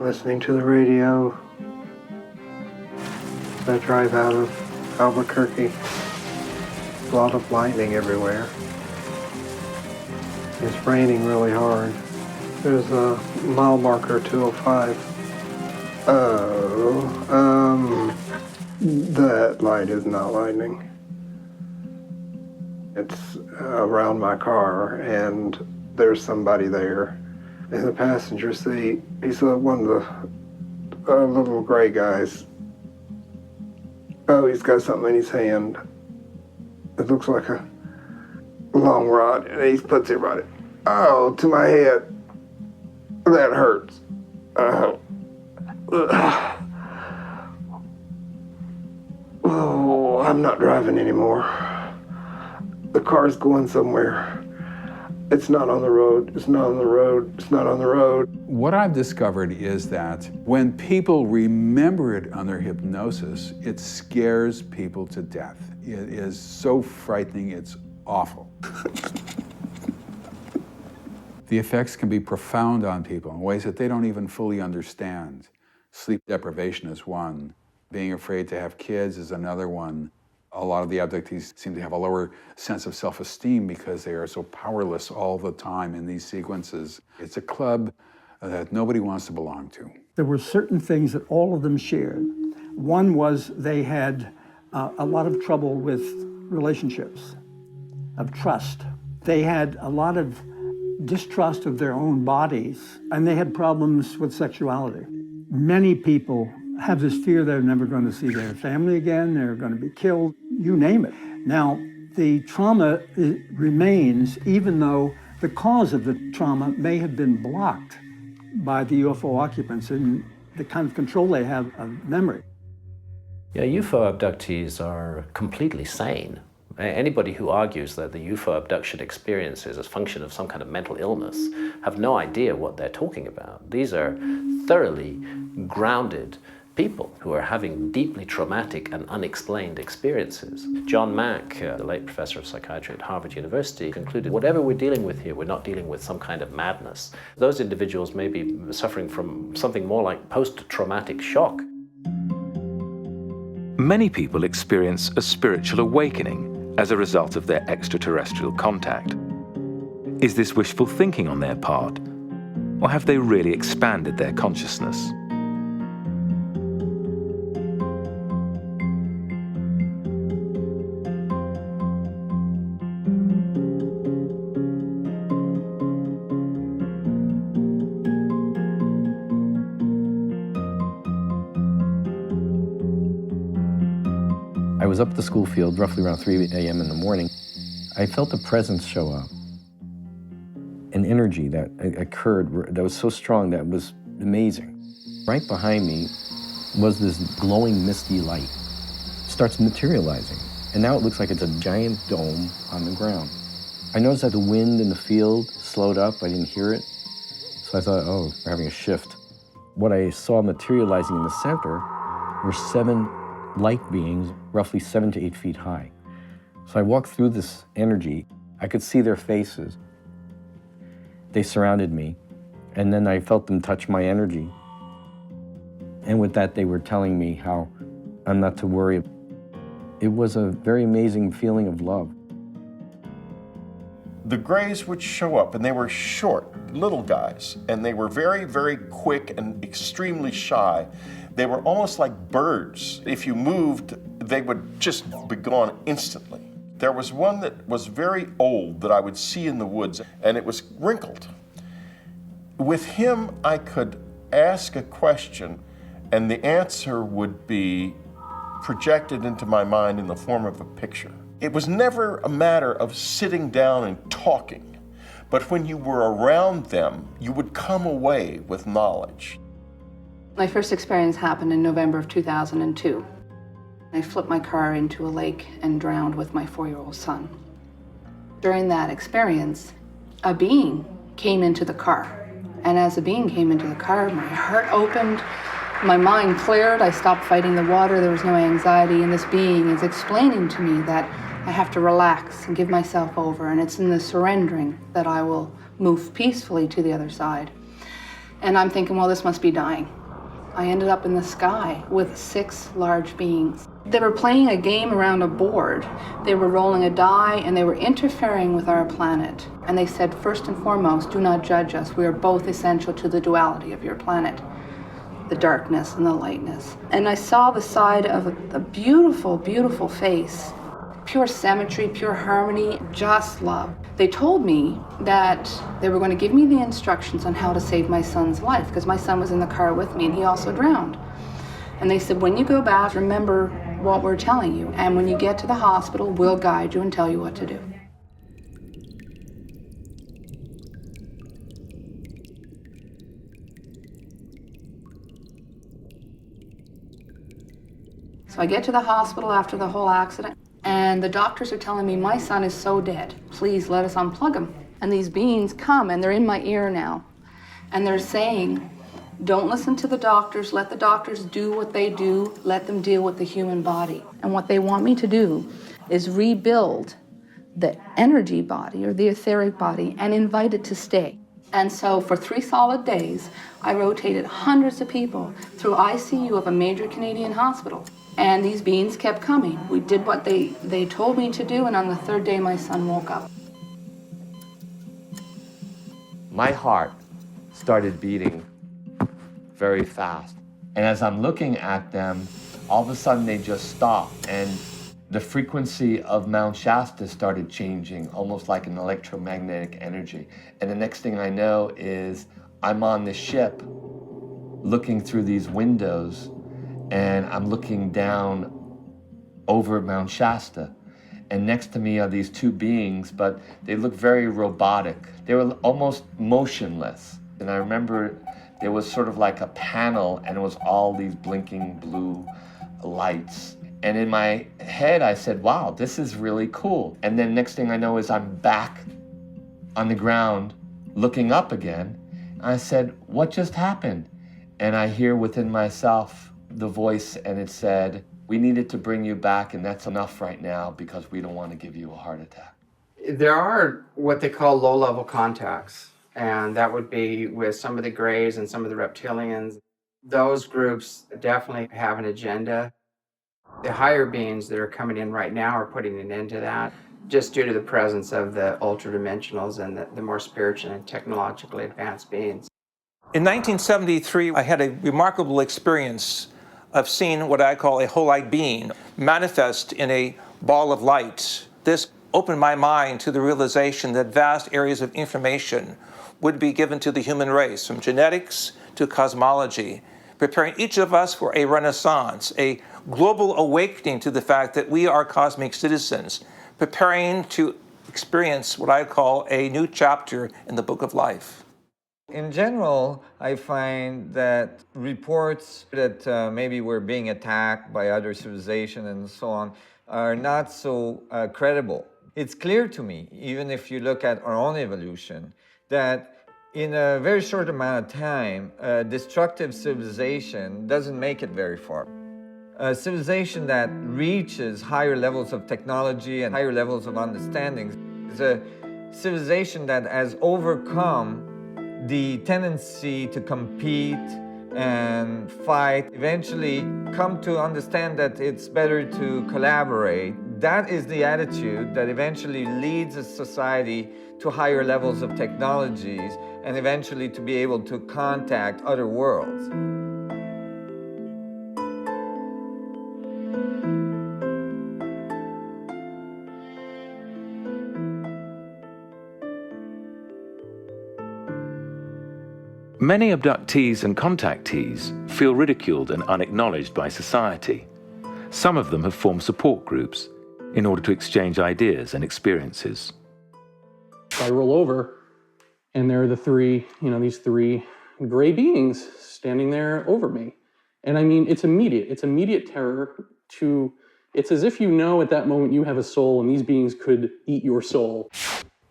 Speaker 5: Listening to the radio as I drive out of Albuquerque. A lot of lightning everywhere. It's raining really hard. There's a mile marker 205. That light is not lightning. It's around my car, and there's somebody there in the passenger seat. He's one of the little gray guys. Oh, he's got something in his hand. It looks like a long rod, and he puts it right to my head. That hurts. Oh, I'm not driving anymore. The car's going somewhere. It's not on the road. It's not on the road. It's not on the road.
Speaker 3: What I've discovered is that when people remember it under hypnosis, it scares people to death. It is so frightening, it's awful. The effects can be profound on people in ways that they don't even fully understand. Sleep deprivation is one. Being afraid to have kids is another one. A lot of the abductees seem to have a lower sense of self-esteem because they are so powerless all the time in these sequences. It's a club that nobody wants to belong to.
Speaker 7: There were certain things that all of them shared. One was they had a lot of trouble with relationships, of trust. They had a lot of distrust of their own bodies, and they had problems with sexuality. Many people have this fear they're never going to see their family again, they're going to be killed, you name it. Now, the trauma remains, even though the cause of the trauma may have been blocked by the UFO occupants and the kind of control they have of memory.
Speaker 16: Yeah, UFO abductees are completely sane. Anybody who argues that the UFO abduction experience is a function of some kind of mental illness have no idea what they're talking about. These are thoroughly grounded people who are having deeply traumatic and unexplained experiences. John Mack, the late professor of psychiatry at Harvard University, concluded whatever we're dealing with here, we're not dealing with some kind of madness. Those individuals may be suffering from something more like post-traumatic shock.
Speaker 15: Many people experience a spiritual awakening as a result of their extraterrestrial contact. Is this wishful thinking on their part, or have they really expanded their consciousness?
Speaker 11: I was up at the school field roughly around 3 a.m. in the morning. I felt a presence show up, an energy that occurred that was so strong that was amazing. Right behind me was this glowing misty light. It starts materializing, and now it looks like it's a giant dome on the ground. I noticed that the wind in the field slowed up. I didn't hear it, so I thought, oh, we're having a shift. What I saw materializing in the center were 7 light beings, roughly 7 to 8 feet high. So I walked through this energy. I could see their faces. They surrounded me, and then I felt them touch my energy. And with that, they were telling me how I'm not to worry. It was a very amazing feeling of love.
Speaker 9: The Greys would show up, and they were short, little guys, and they were very, very quick and extremely shy. They were almost like birds. If you moved, they would just be gone instantly. There was one that was very old that I would see in the woods, and it was wrinkled. With him, I could ask a question, and the answer would be projected into my mind in the form of a picture. It was never a matter of sitting down and talking, but when you were around them, you would come away with knowledge.
Speaker 20: My first experience happened in November of 2002. I flipped my car into a lake and drowned with my 4-year-old son. During that experience, a being came into the car. And as the being came into the car, my heart opened, my mind cleared, I stopped fighting the water, there was no anxiety, and this being is explaining to me that I have to relax and give myself over, and it's in the surrendering that I will move peacefully to the other side. And I'm thinking, well, this must be dying. I ended up in the sky with 6 large beings. They were playing a game around a board. They were rolling a die, and they were interfering with our planet. And they said, first and foremost, do not judge us. We are both essential to the duality of your planet, the darkness and the lightness. And I saw the side of a beautiful, beautiful face. Pure symmetry, pure harmony, just love. They told me that they were going to give me the instructions on how to save my son's life, because my son was in the car with me and he also drowned. And they said, when you go back, remember what we're telling you, and when you get to the hospital, we'll guide you and tell you what to do. So I get to the hospital after the whole accident, and the doctors are telling me, my son is so dead. Please let us unplug him. And these beings come, and they're in my ear now. And they're saying, don't listen to the doctors. Let the doctors do what they do. Let them deal with the human body. And what they want me to do is rebuild the energy body or the etheric body and invite it to stay. And so for 3 solid days, I rotated hundreds of people through ICU of a major Canadian hospital. And these beings kept coming. We did what they told me to do, and on the 3rd day, my son woke up.
Speaker 22: My heart started beating very fast. And as I'm looking at them, all of a sudden they just stopped, and the frequency of Mount Shasta started changing, almost like an electromagnetic energy. And the next thing I know is I'm on the ship looking through these windows, and I'm looking down over Mount Shasta. And next to me are these two beings, but they look very robotic. They were almost motionless. And I remember there was sort of like a panel, and it was all these blinking blue lights. And in my head, I said, wow, this is really cool. And then next thing I know is I'm back on the ground looking up again. I said, what just happened? And I hear within myself the voice, and it said, we needed to bring you back, and that's enough right now because we don't want to give you a heart attack.
Speaker 1: There are what they call low-level contacts, and that would be with some of the Greys and some of the reptilians. Those groups definitely have an agenda. The higher beings that are coming in right now are putting an end to that, just due to the presence of the ultra-dimensionals and the more spiritual and technologically advanced beings.
Speaker 10: In 1973, I had a remarkable experience of seeing what I call a holite being manifest in a ball of light. This opened my mind to the realization that vast areas of information would be given to the human race, from genetics to cosmology, preparing each of us for a renaissance, a global awakening to the fact that we are cosmic citizens, preparing to experience what I call a new chapter in the book of life.
Speaker 14: In general, I find that reports that maybe we're being attacked by other civilizations and so on are not so credible. It's clear to me, even if you look at our own evolution, that in a very short amount of time, a destructive civilization doesn't make it very far. A civilization that reaches higher levels of technology and higher levels of understanding is a civilization that has overcome the tendency to compete and fight, eventually come to understand that it's better to collaborate. That is the attitude that eventually leads a society to higher levels of technologies and eventually to be able to contact other worlds.
Speaker 15: Many abductees and contactees feel ridiculed and unacknowledged by society. Some of them have formed support groups in order to exchange ideas and experiences.
Speaker 23: I roll over, and there are these three gray beings standing there over me. And I mean, it's immediate terror it's as if you know at that moment you have a soul and these beings could eat your soul.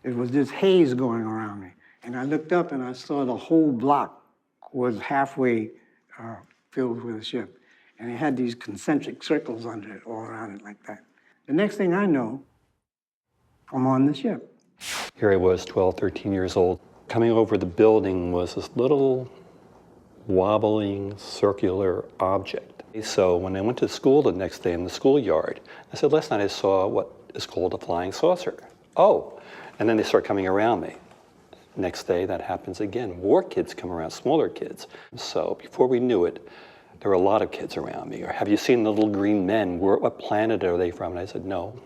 Speaker 24: It was this haze going around me. And I looked up and I saw the whole block was halfway filled with a ship. And it had these concentric circles under it, all around it like that. The next thing I know, I'm on the ship.
Speaker 26: Here I was, 12, 13 years old. Coming over the building was this little wobbling circular object. So when I went to school the next day in the schoolyard, I said, last night I saw what is called a flying saucer. Oh, and then they start coming around me. Next day, that happens again. More kids come around, smaller kids. So before we knew it, there were a lot of kids around me. Or have you seen the little green men? What planet are they from? And I said, no.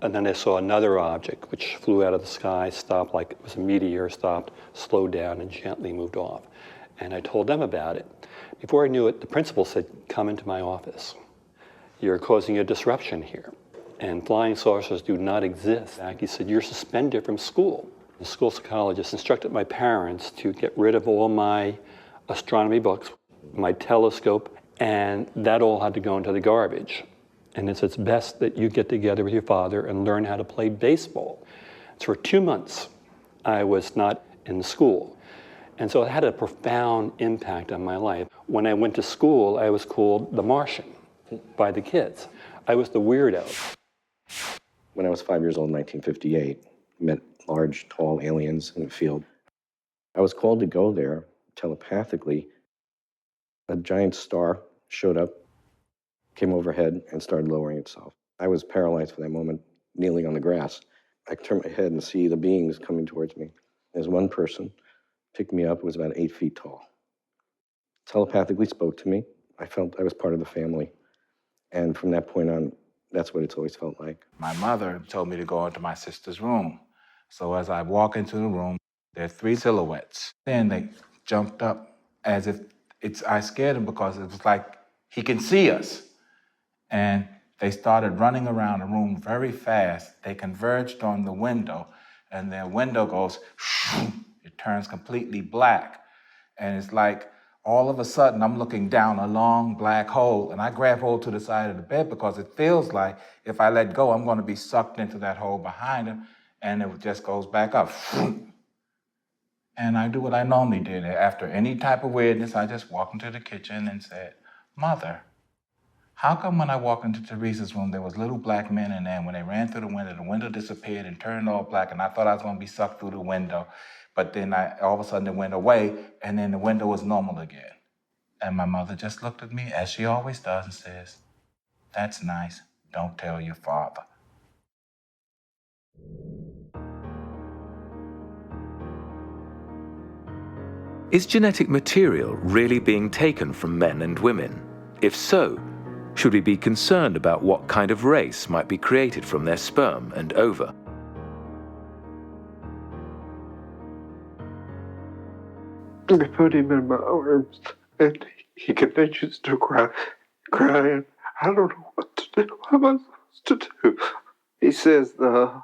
Speaker 26: And then I saw another object which flew out of the sky, stopped like it was a meteor, stopped, slowed down, and gently moved off. And I told them about it. Before I knew it, the principal said, come into my office. You're causing a disruption here. And flying saucers do not exist. He said, you're suspended from school. The school psychologist instructed my parents to get rid of all my astronomy books, my telescope, and that all had to go into the garbage. And it's best that you get together with your father and learn how to play baseball. So for 2 months, I was not in school. And so it had a profound impact on my life. When I went to school, I was called the Martian by the kids. I was the weirdo.
Speaker 27: When I was 5 years old in 1958, met large, tall aliens in the field. I was called to go there telepathically. A giant star showed up, came overhead, and started lowering itself. I was paralyzed for that moment, kneeling on the grass. I turned my head and see the beings coming towards me. There's one person, picked me up, it was about 8 feet tall. Telepathically spoke to me. I felt I was part of the family. And from that point on, that's what it's always felt like.
Speaker 28: My mother told me to go into my sister's room. So as I walk into the room, there are 3 silhouettes. Then they jumped up as if I scared them because it was like he can see us. And they started running around the room very fast. They converged on the window, and their window goes, it turns completely black. And it's like, all of a sudden, I'm looking down a long black hole, and I grab hold to the side of the bed because it feels like if I let go, I'm going to be sucked into that hole behind him, and it just goes back up. And I do what I normally did. After any type of weirdness, I just walked into the kitchen and said, Mother, how come when I walked into Teresa's room, there was little black men in there, and when they ran through the window disappeared and turned all black, and I thought I was going to be sucked through the window. But then all of a sudden it went away, and then the window was normal again. And my mother just looked at me, as she always does, and says, that's nice. Don't tell your father.
Speaker 15: Is genetic material really being taken from men and women? If so, should we be concerned about what kind of race might be created from their sperm and ova?
Speaker 5: They put him in my arms, and he continues to cry, crying. I don't know what to do. What am I supposed to do? He says the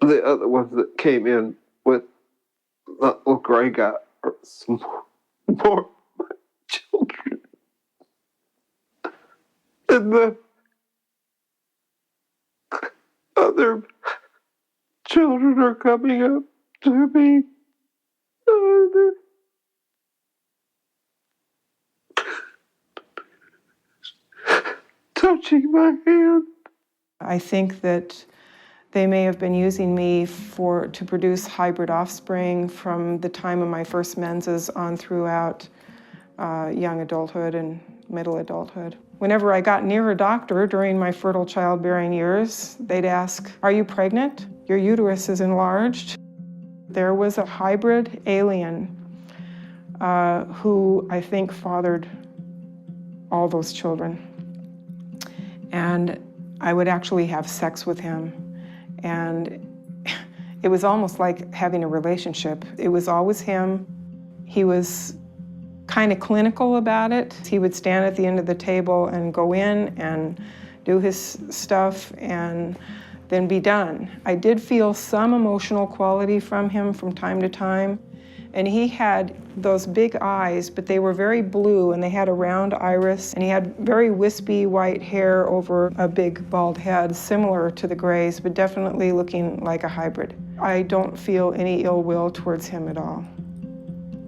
Speaker 5: other ones that came in with the little gray guy are some more of my children. And the other children are coming up to me. Touching my hand.
Speaker 8: I think that they may have been using me to produce hybrid offspring from the time of my first menses on throughout young adulthood and middle adulthood. Whenever I got near a doctor during my fertile childbearing years, they'd ask, are you pregnant? Your uterus is enlarged. There was a hybrid alien who I think fathered all those children. And I would actually have sex with him. And it was almost like having a relationship. It was always him. He was kind of clinical about it. He would stand at the end of the table and go in and do his stuff and then be done. I did feel some emotional quality from him from time to time. And he had those big eyes, but they were very blue, and they had a round iris, and he had very wispy white hair over a big bald head, similar to the Greys, but definitely looking like a hybrid. I don't feel any ill will towards him at all.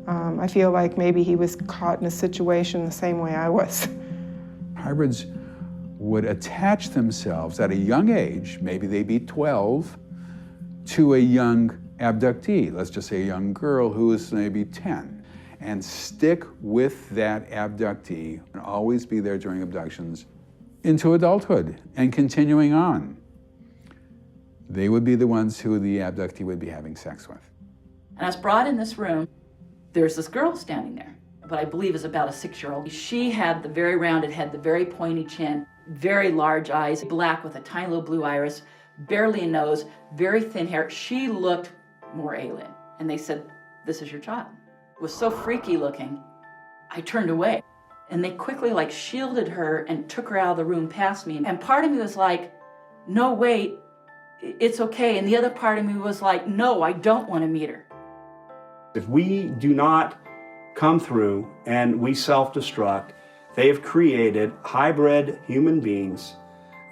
Speaker 8: I feel like maybe he was caught in a situation the same way I was.
Speaker 3: Hybrids would attach themselves at a young age, maybe they'd be 12, to a young abductee, let's just say a young girl who is maybe 10, and stick with that abductee and always be there during abductions into adulthood and continuing on. They would be the ones who the abductee would be having sex with.
Speaker 4: And I was brought in this room. There's this girl standing there, what I believe is about a 6-year-old. She had the very rounded head, the very pointy chin, very large eyes, black with a tiny little blue iris, barely a nose, very thin hair. She looked more alien. And they said, this is your child. It was so freaky looking, I turned away. And they quickly shielded her and took her out of the room past me. And part of me was like, no, wait, it's okay. And the other part of me was like, no, I don't want to meet her.
Speaker 12: If we do not come through and we self-destruct, they have created hybrid human beings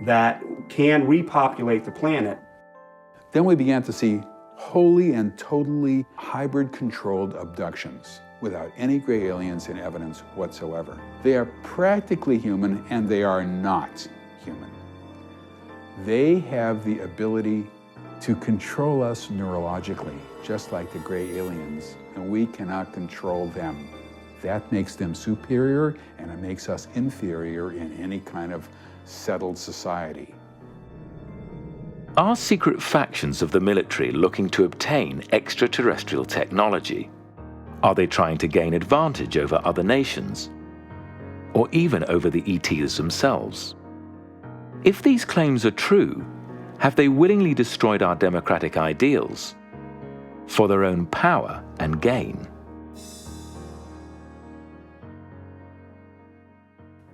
Speaker 12: that can repopulate the planet.
Speaker 3: Then we began to see wholly and totally hybrid-controlled abductions without any gray aliens in evidence whatsoever. They are practically human, and they are not human. They have the ability to control us neurologically, just like the gray aliens, and we cannot control them. That makes them superior, and it makes us inferior in any kind of settled society.
Speaker 15: Are secret factions of the military looking to obtain extraterrestrial technology? Are they trying to gain advantage over other nations? Or even over the ETs themselves? If these claims are true, have they willingly destroyed our democratic ideals for their own power and gain?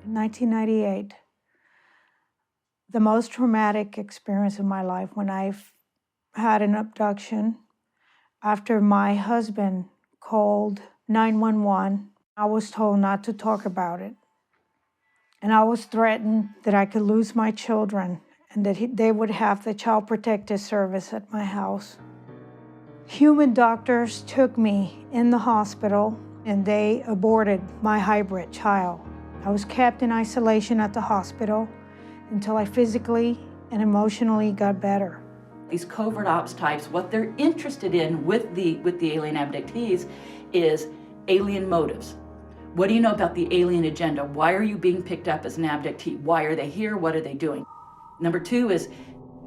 Speaker 2: 1998. The most traumatic experience of my life when I've had an abduction. After my husband called 911, I was told not to talk about it. And I was threatened that I could lose my children and that they would have the Child Protective Service at my house. Human doctors took me in the hospital and they aborted my hybrid child. I was kept in isolation at the hospital until I physically and emotionally got better.
Speaker 4: These covert ops types, what they're interested in with the alien abductees is alien motives. What do you know about the alien agenda? Why are you being picked up as an abductee? Why are they here? What are they doing? Number two is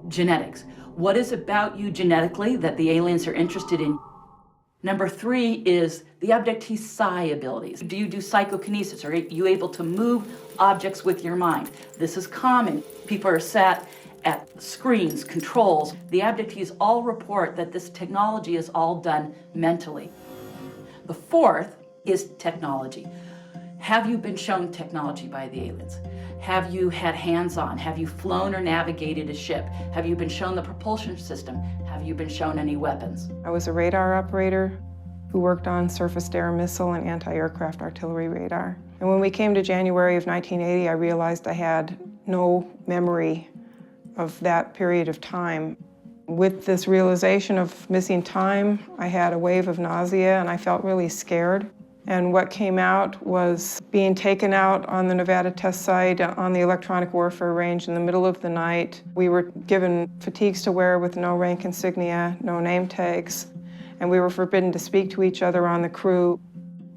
Speaker 4: genetics. What is about you genetically that the aliens are interested in? Number three is the abductee's psi abilities. Do you do psychokinesis? Are you able to move objects with your mind? This is common. People are sat at screens, controls. The abductees all report that this technology is all done mentally. The fourth is technology. Have you been shown technology by the aliens? Have you had hands-on? Have you flown or navigated a ship? Have you been shown the propulsion system? Have you been shown any weapons?
Speaker 8: I was a radar operator who worked on surface-to-air missile and anti-aircraft artillery radar. And when we came to January of 1980, I realized I had no memory of that period of time. With this realization of missing time, I had a wave of nausea and I felt really scared. And what came out was being taken out on the Nevada test site on the electronic warfare range in the middle of the night. We were given fatigues to wear with no rank insignia, no name tags, and we were forbidden to speak to each other on the crew.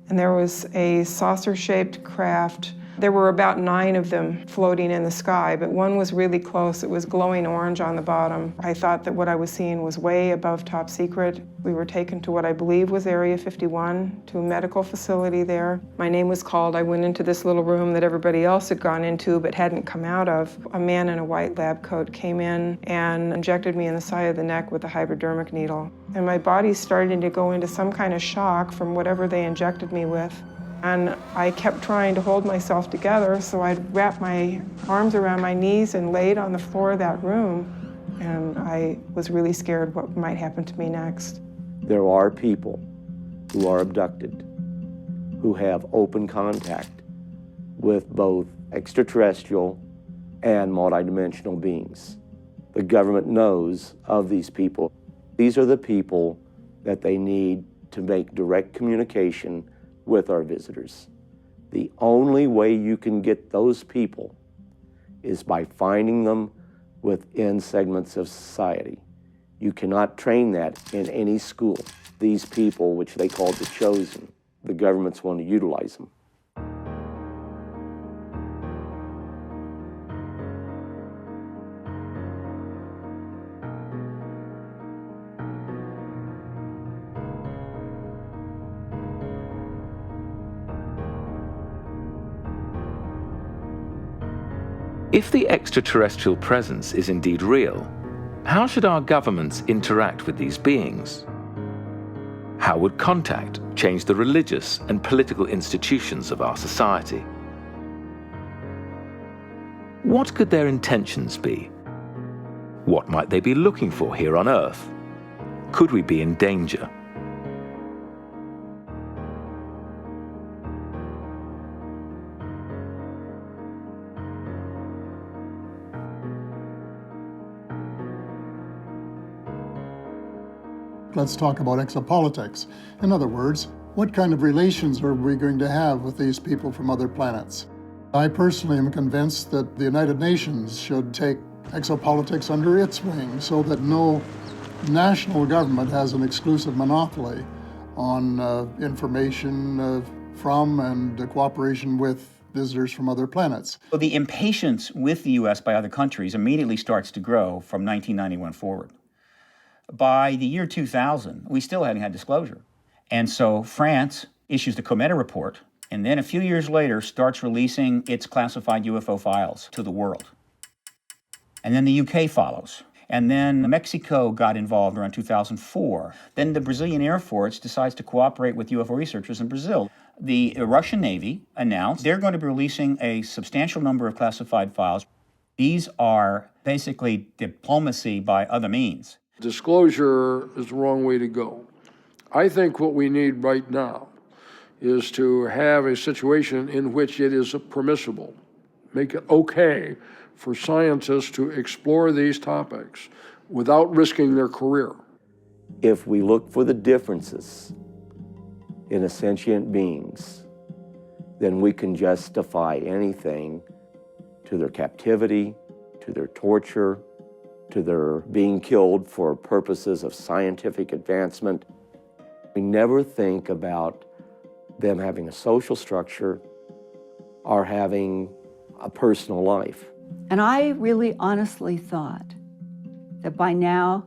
Speaker 8: And there was a saucer-shaped craft. There were about 9 of them floating in the sky, but one was really close. It was glowing orange on the bottom. I thought that what I was seeing was way above top secret. We were taken to what I believe was Area 51, to a medical facility there. My name was called. I went into this little room that everybody else had gone into but hadn't come out of. A man in a white lab coat came in and injected me in the side of the neck with a hypodermic needle. And my body's starting to go into some kind of shock from whatever they injected me with. And I kept trying to hold myself together, so I'd wrap my arms around my knees and laid on the floor of that room. And I was really scared what might happen to me next.
Speaker 27: There are people who are abducted, who have open contact with both extraterrestrial and multidimensional beings. The government knows of these people. These are the people that they need to make direct communication with our visitors. The only way you can get those people is by finding them within segments of society. You cannot train that in any school. These people, which they call the chosen, the governments want to utilize them.
Speaker 15: If the extraterrestrial presence is indeed real, how should our governments interact with these beings? How would contact change the religious and political institutions of our society? What could their intentions be? What might they be looking for here on Earth? Could we be in danger?
Speaker 6: Let's talk about exopolitics. In other words, what kind of relations are we going to have with these people from other planets? I personally am convinced that the United Nations should take exopolitics under its wing so that no national government has an exclusive monopoly on information from and cooperation with visitors from other planets.
Speaker 13: So the impatience with the U.S. by other countries immediately starts to grow from 1991 forward. By the year 2000, we still hadn't had disclosure. And so France issues the Cometa report, and then a few years later starts releasing its classified UFO files to the world. And then the UK follows. And then Mexico got involved around 2004. Then the Brazilian Air Force decides to cooperate with UFO researchers in Brazil. The Russian Navy announced they're going to be releasing a substantial number of classified files. These are basically diplomacy by other means.
Speaker 7: Disclosure is the wrong way to go. I think what we need right now is to have a situation in which it is permissible, make it okay for scientists to explore these topics without risking their career.
Speaker 11: If we look for the differences in sentient beings, then we can justify anything to their captivity, to their torture, to their being killed for purposes of scientific advancement. We never think about them having a social structure or having a personal life.
Speaker 16: And I really honestly thought that by now,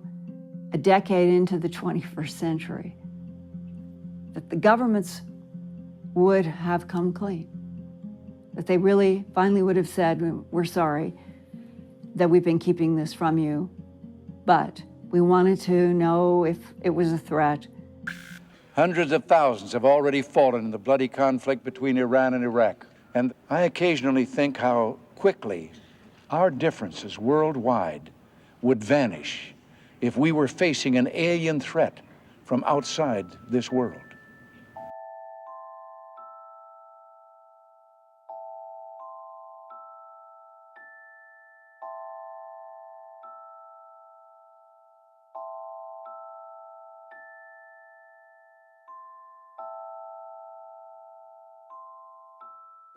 Speaker 16: a decade into the 21st century, that the governments would have come clean. That they really finally would have said, we're sorry that we've been keeping this from you, but we wanted to know if it was a threat.
Speaker 17: Hundreds of thousands have already fallen in the bloody conflict between Iran and Iraq. And I occasionally think how quickly our differences worldwide would vanish if we were facing an alien threat from outside this world.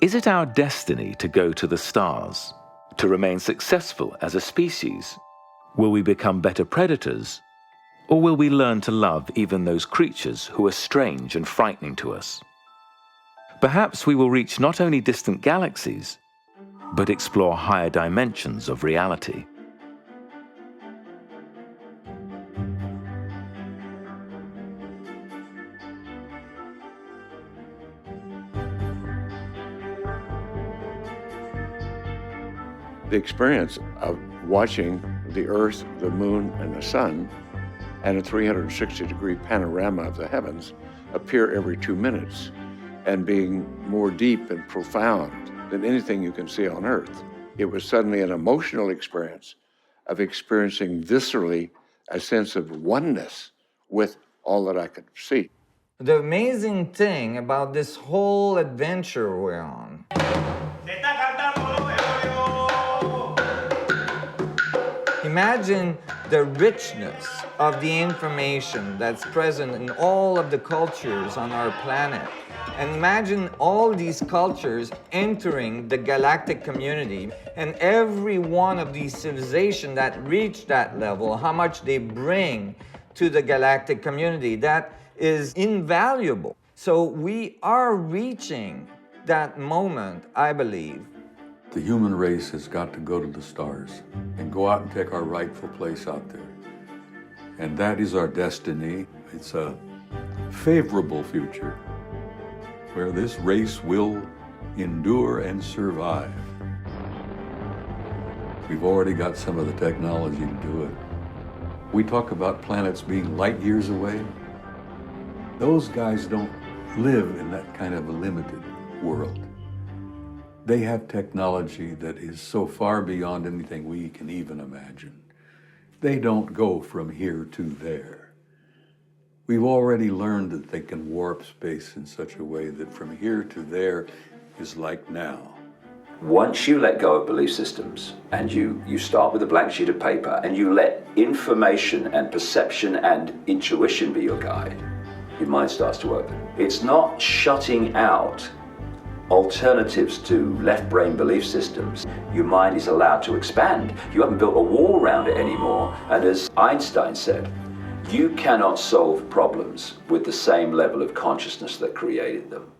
Speaker 15: Is it our destiny to go to the stars, to remain successful as a species? Will we become better predators, or will we learn to love even those creatures who are strange and frightening to us? Perhaps we will reach not only distant galaxies, but explore higher dimensions of reality.
Speaker 18: The experience of watching the Earth, the Moon, and the Sun, and a 360-degree panorama of the heavens appear every 2 minutes, and being more deep and profound than anything you can see on Earth. It was suddenly an emotional experience of experiencing viscerally a sense of oneness with all that I could see.
Speaker 14: The amazing thing about this whole adventure we're on imagine the richness of the information that's present in all of the cultures on our planet. And imagine all these cultures entering the galactic community, and every one of these civilizations that reach that level, how much they bring to the galactic community. That is invaluable. So we are reaching that moment, I believe.
Speaker 19: The human race has got to go to the stars and go out and take our rightful place out there. And that is our destiny. It's a favorable future where this race will endure and survive. We've already got some of the technology to do it. We talk about planets being light years away. Those guys don't live in that kind of a limited world. They have technology that is so far beyond anything we can even imagine. They don't go from here to there. We've already learned that they can warp space in such a way that from here to there is like now.
Speaker 21: Once you let go of belief systems and you start with a blank sheet of paper and you let information and perception and intuition be your guide, your mind starts to open. It's not shutting out alternatives to left brain belief systems. Your mind is allowed to expand. You haven't built a wall around it anymore. And as Einstein said, you cannot solve problems with the same level of consciousness that created them.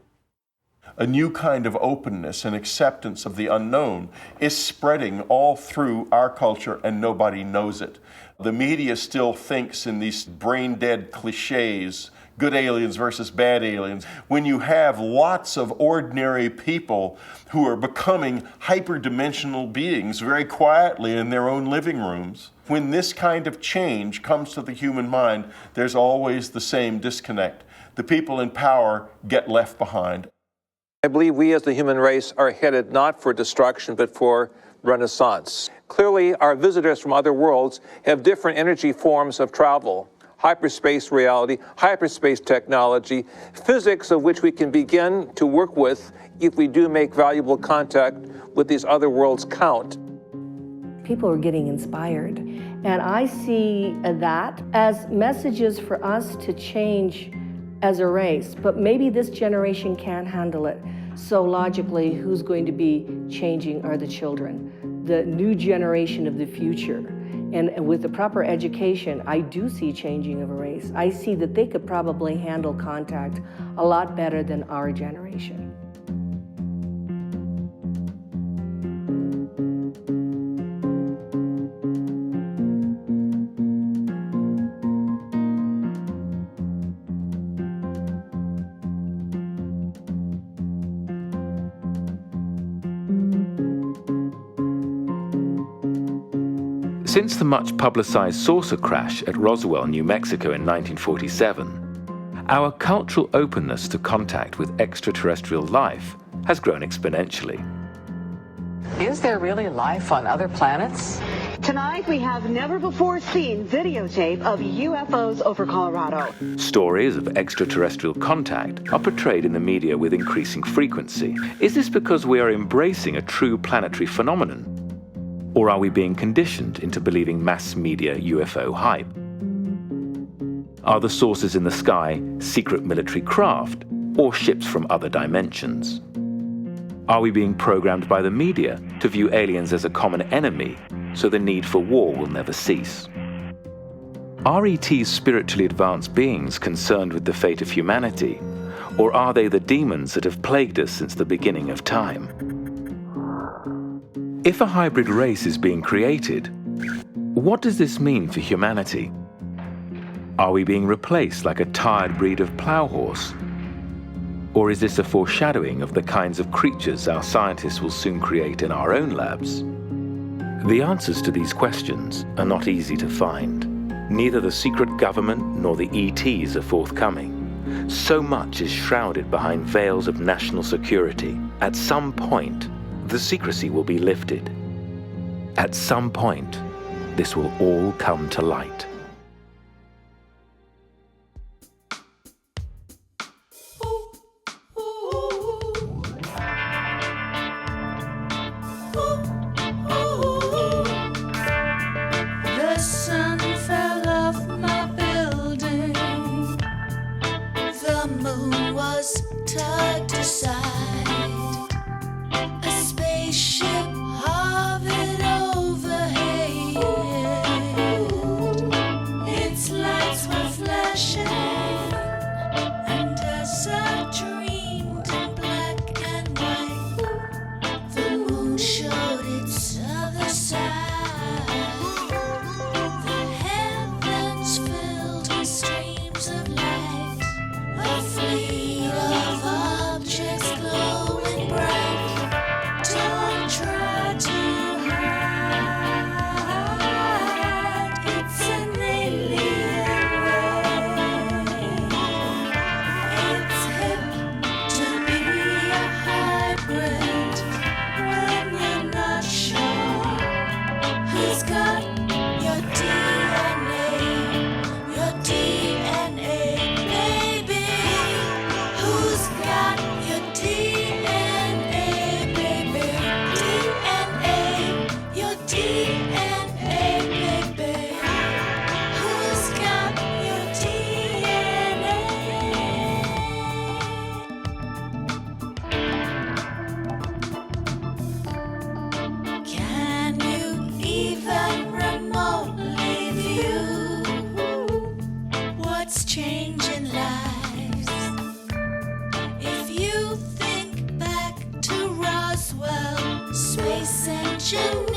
Speaker 9: A new kind of openness and acceptance of the unknown is spreading all through our culture and nobody knows it. The media still thinks in these brain-dead cliches, good aliens versus bad aliens, when you have lots of ordinary people who are becoming hyperdimensional beings very quietly in their own living rooms. When this kind of change comes to the human mind, there's always the same disconnect. The people in power get left behind.
Speaker 1: I believe we as the human race are headed not for destruction, but for renaissance. Clearly, our visitors from other worlds have different energy forms of travel. Hyperspace reality, hyperspace technology, physics of which we can begin to work with if we do make valuable contact with these other worlds count.
Speaker 10: People are getting inspired, and I see that as messages for us to change as a race, but maybe this generation can't handle it. So logically, who's going to be changing are the children, the new generation of the future. And with the proper education, I do see changing of a race. I see that they could probably handle contact a lot better than our generation.
Speaker 15: Since the much publicized saucer crash at Roswell, New Mexico in 1947, our cultural openness to contact with extraterrestrial life has grown exponentially.
Speaker 20: Is there really life on other planets?
Speaker 22: Tonight we have never-before-seen videotape of UFOs over Colorado.
Speaker 15: Stories of extraterrestrial contact are portrayed in the media with increasing frequency. Is this because we are embracing a true planetary phenomenon? Or are we being conditioned into believing mass media UFO hype? Are the sources in the sky secret military craft or ships from other dimensions? Are we being programmed by the media to view aliens as a common enemy, so the need for war will never cease? Are ETs spiritually advanced beings concerned with the fate of humanity, or are they the demons that have plagued us since the beginning of time? If a hybrid race is being created, what does this mean for humanity? Are we being replaced like a tired breed of plow horse? Or is this a foreshadowing of the kinds of creatures our scientists will soon create in our own labs? The answers to these questions are not easy to find. Neither the secret government nor the ETs are forthcoming. So much is shrouded behind veils of national security. At some point, the secrecy will be lifted. At some point, this will all come to light.
Speaker 23: The sun fell off my building. The moon was tugged aside. A spaceship hovered overhead. Its lights were flashing, and as I dreamed in black and white, the moon showed its other side. The heavens filled with streams of light, a fleet of objects glowing bright. Don't try to hide, it's an alien race. It's hip to be a hybrid when you're not sure who's got your DNA, baby. Who's got your DNA, baby? DNA, your DNA, baby. Who's got your DNA? Can you even remotely view what's changing lives? If you think back to Roswell, space engineering.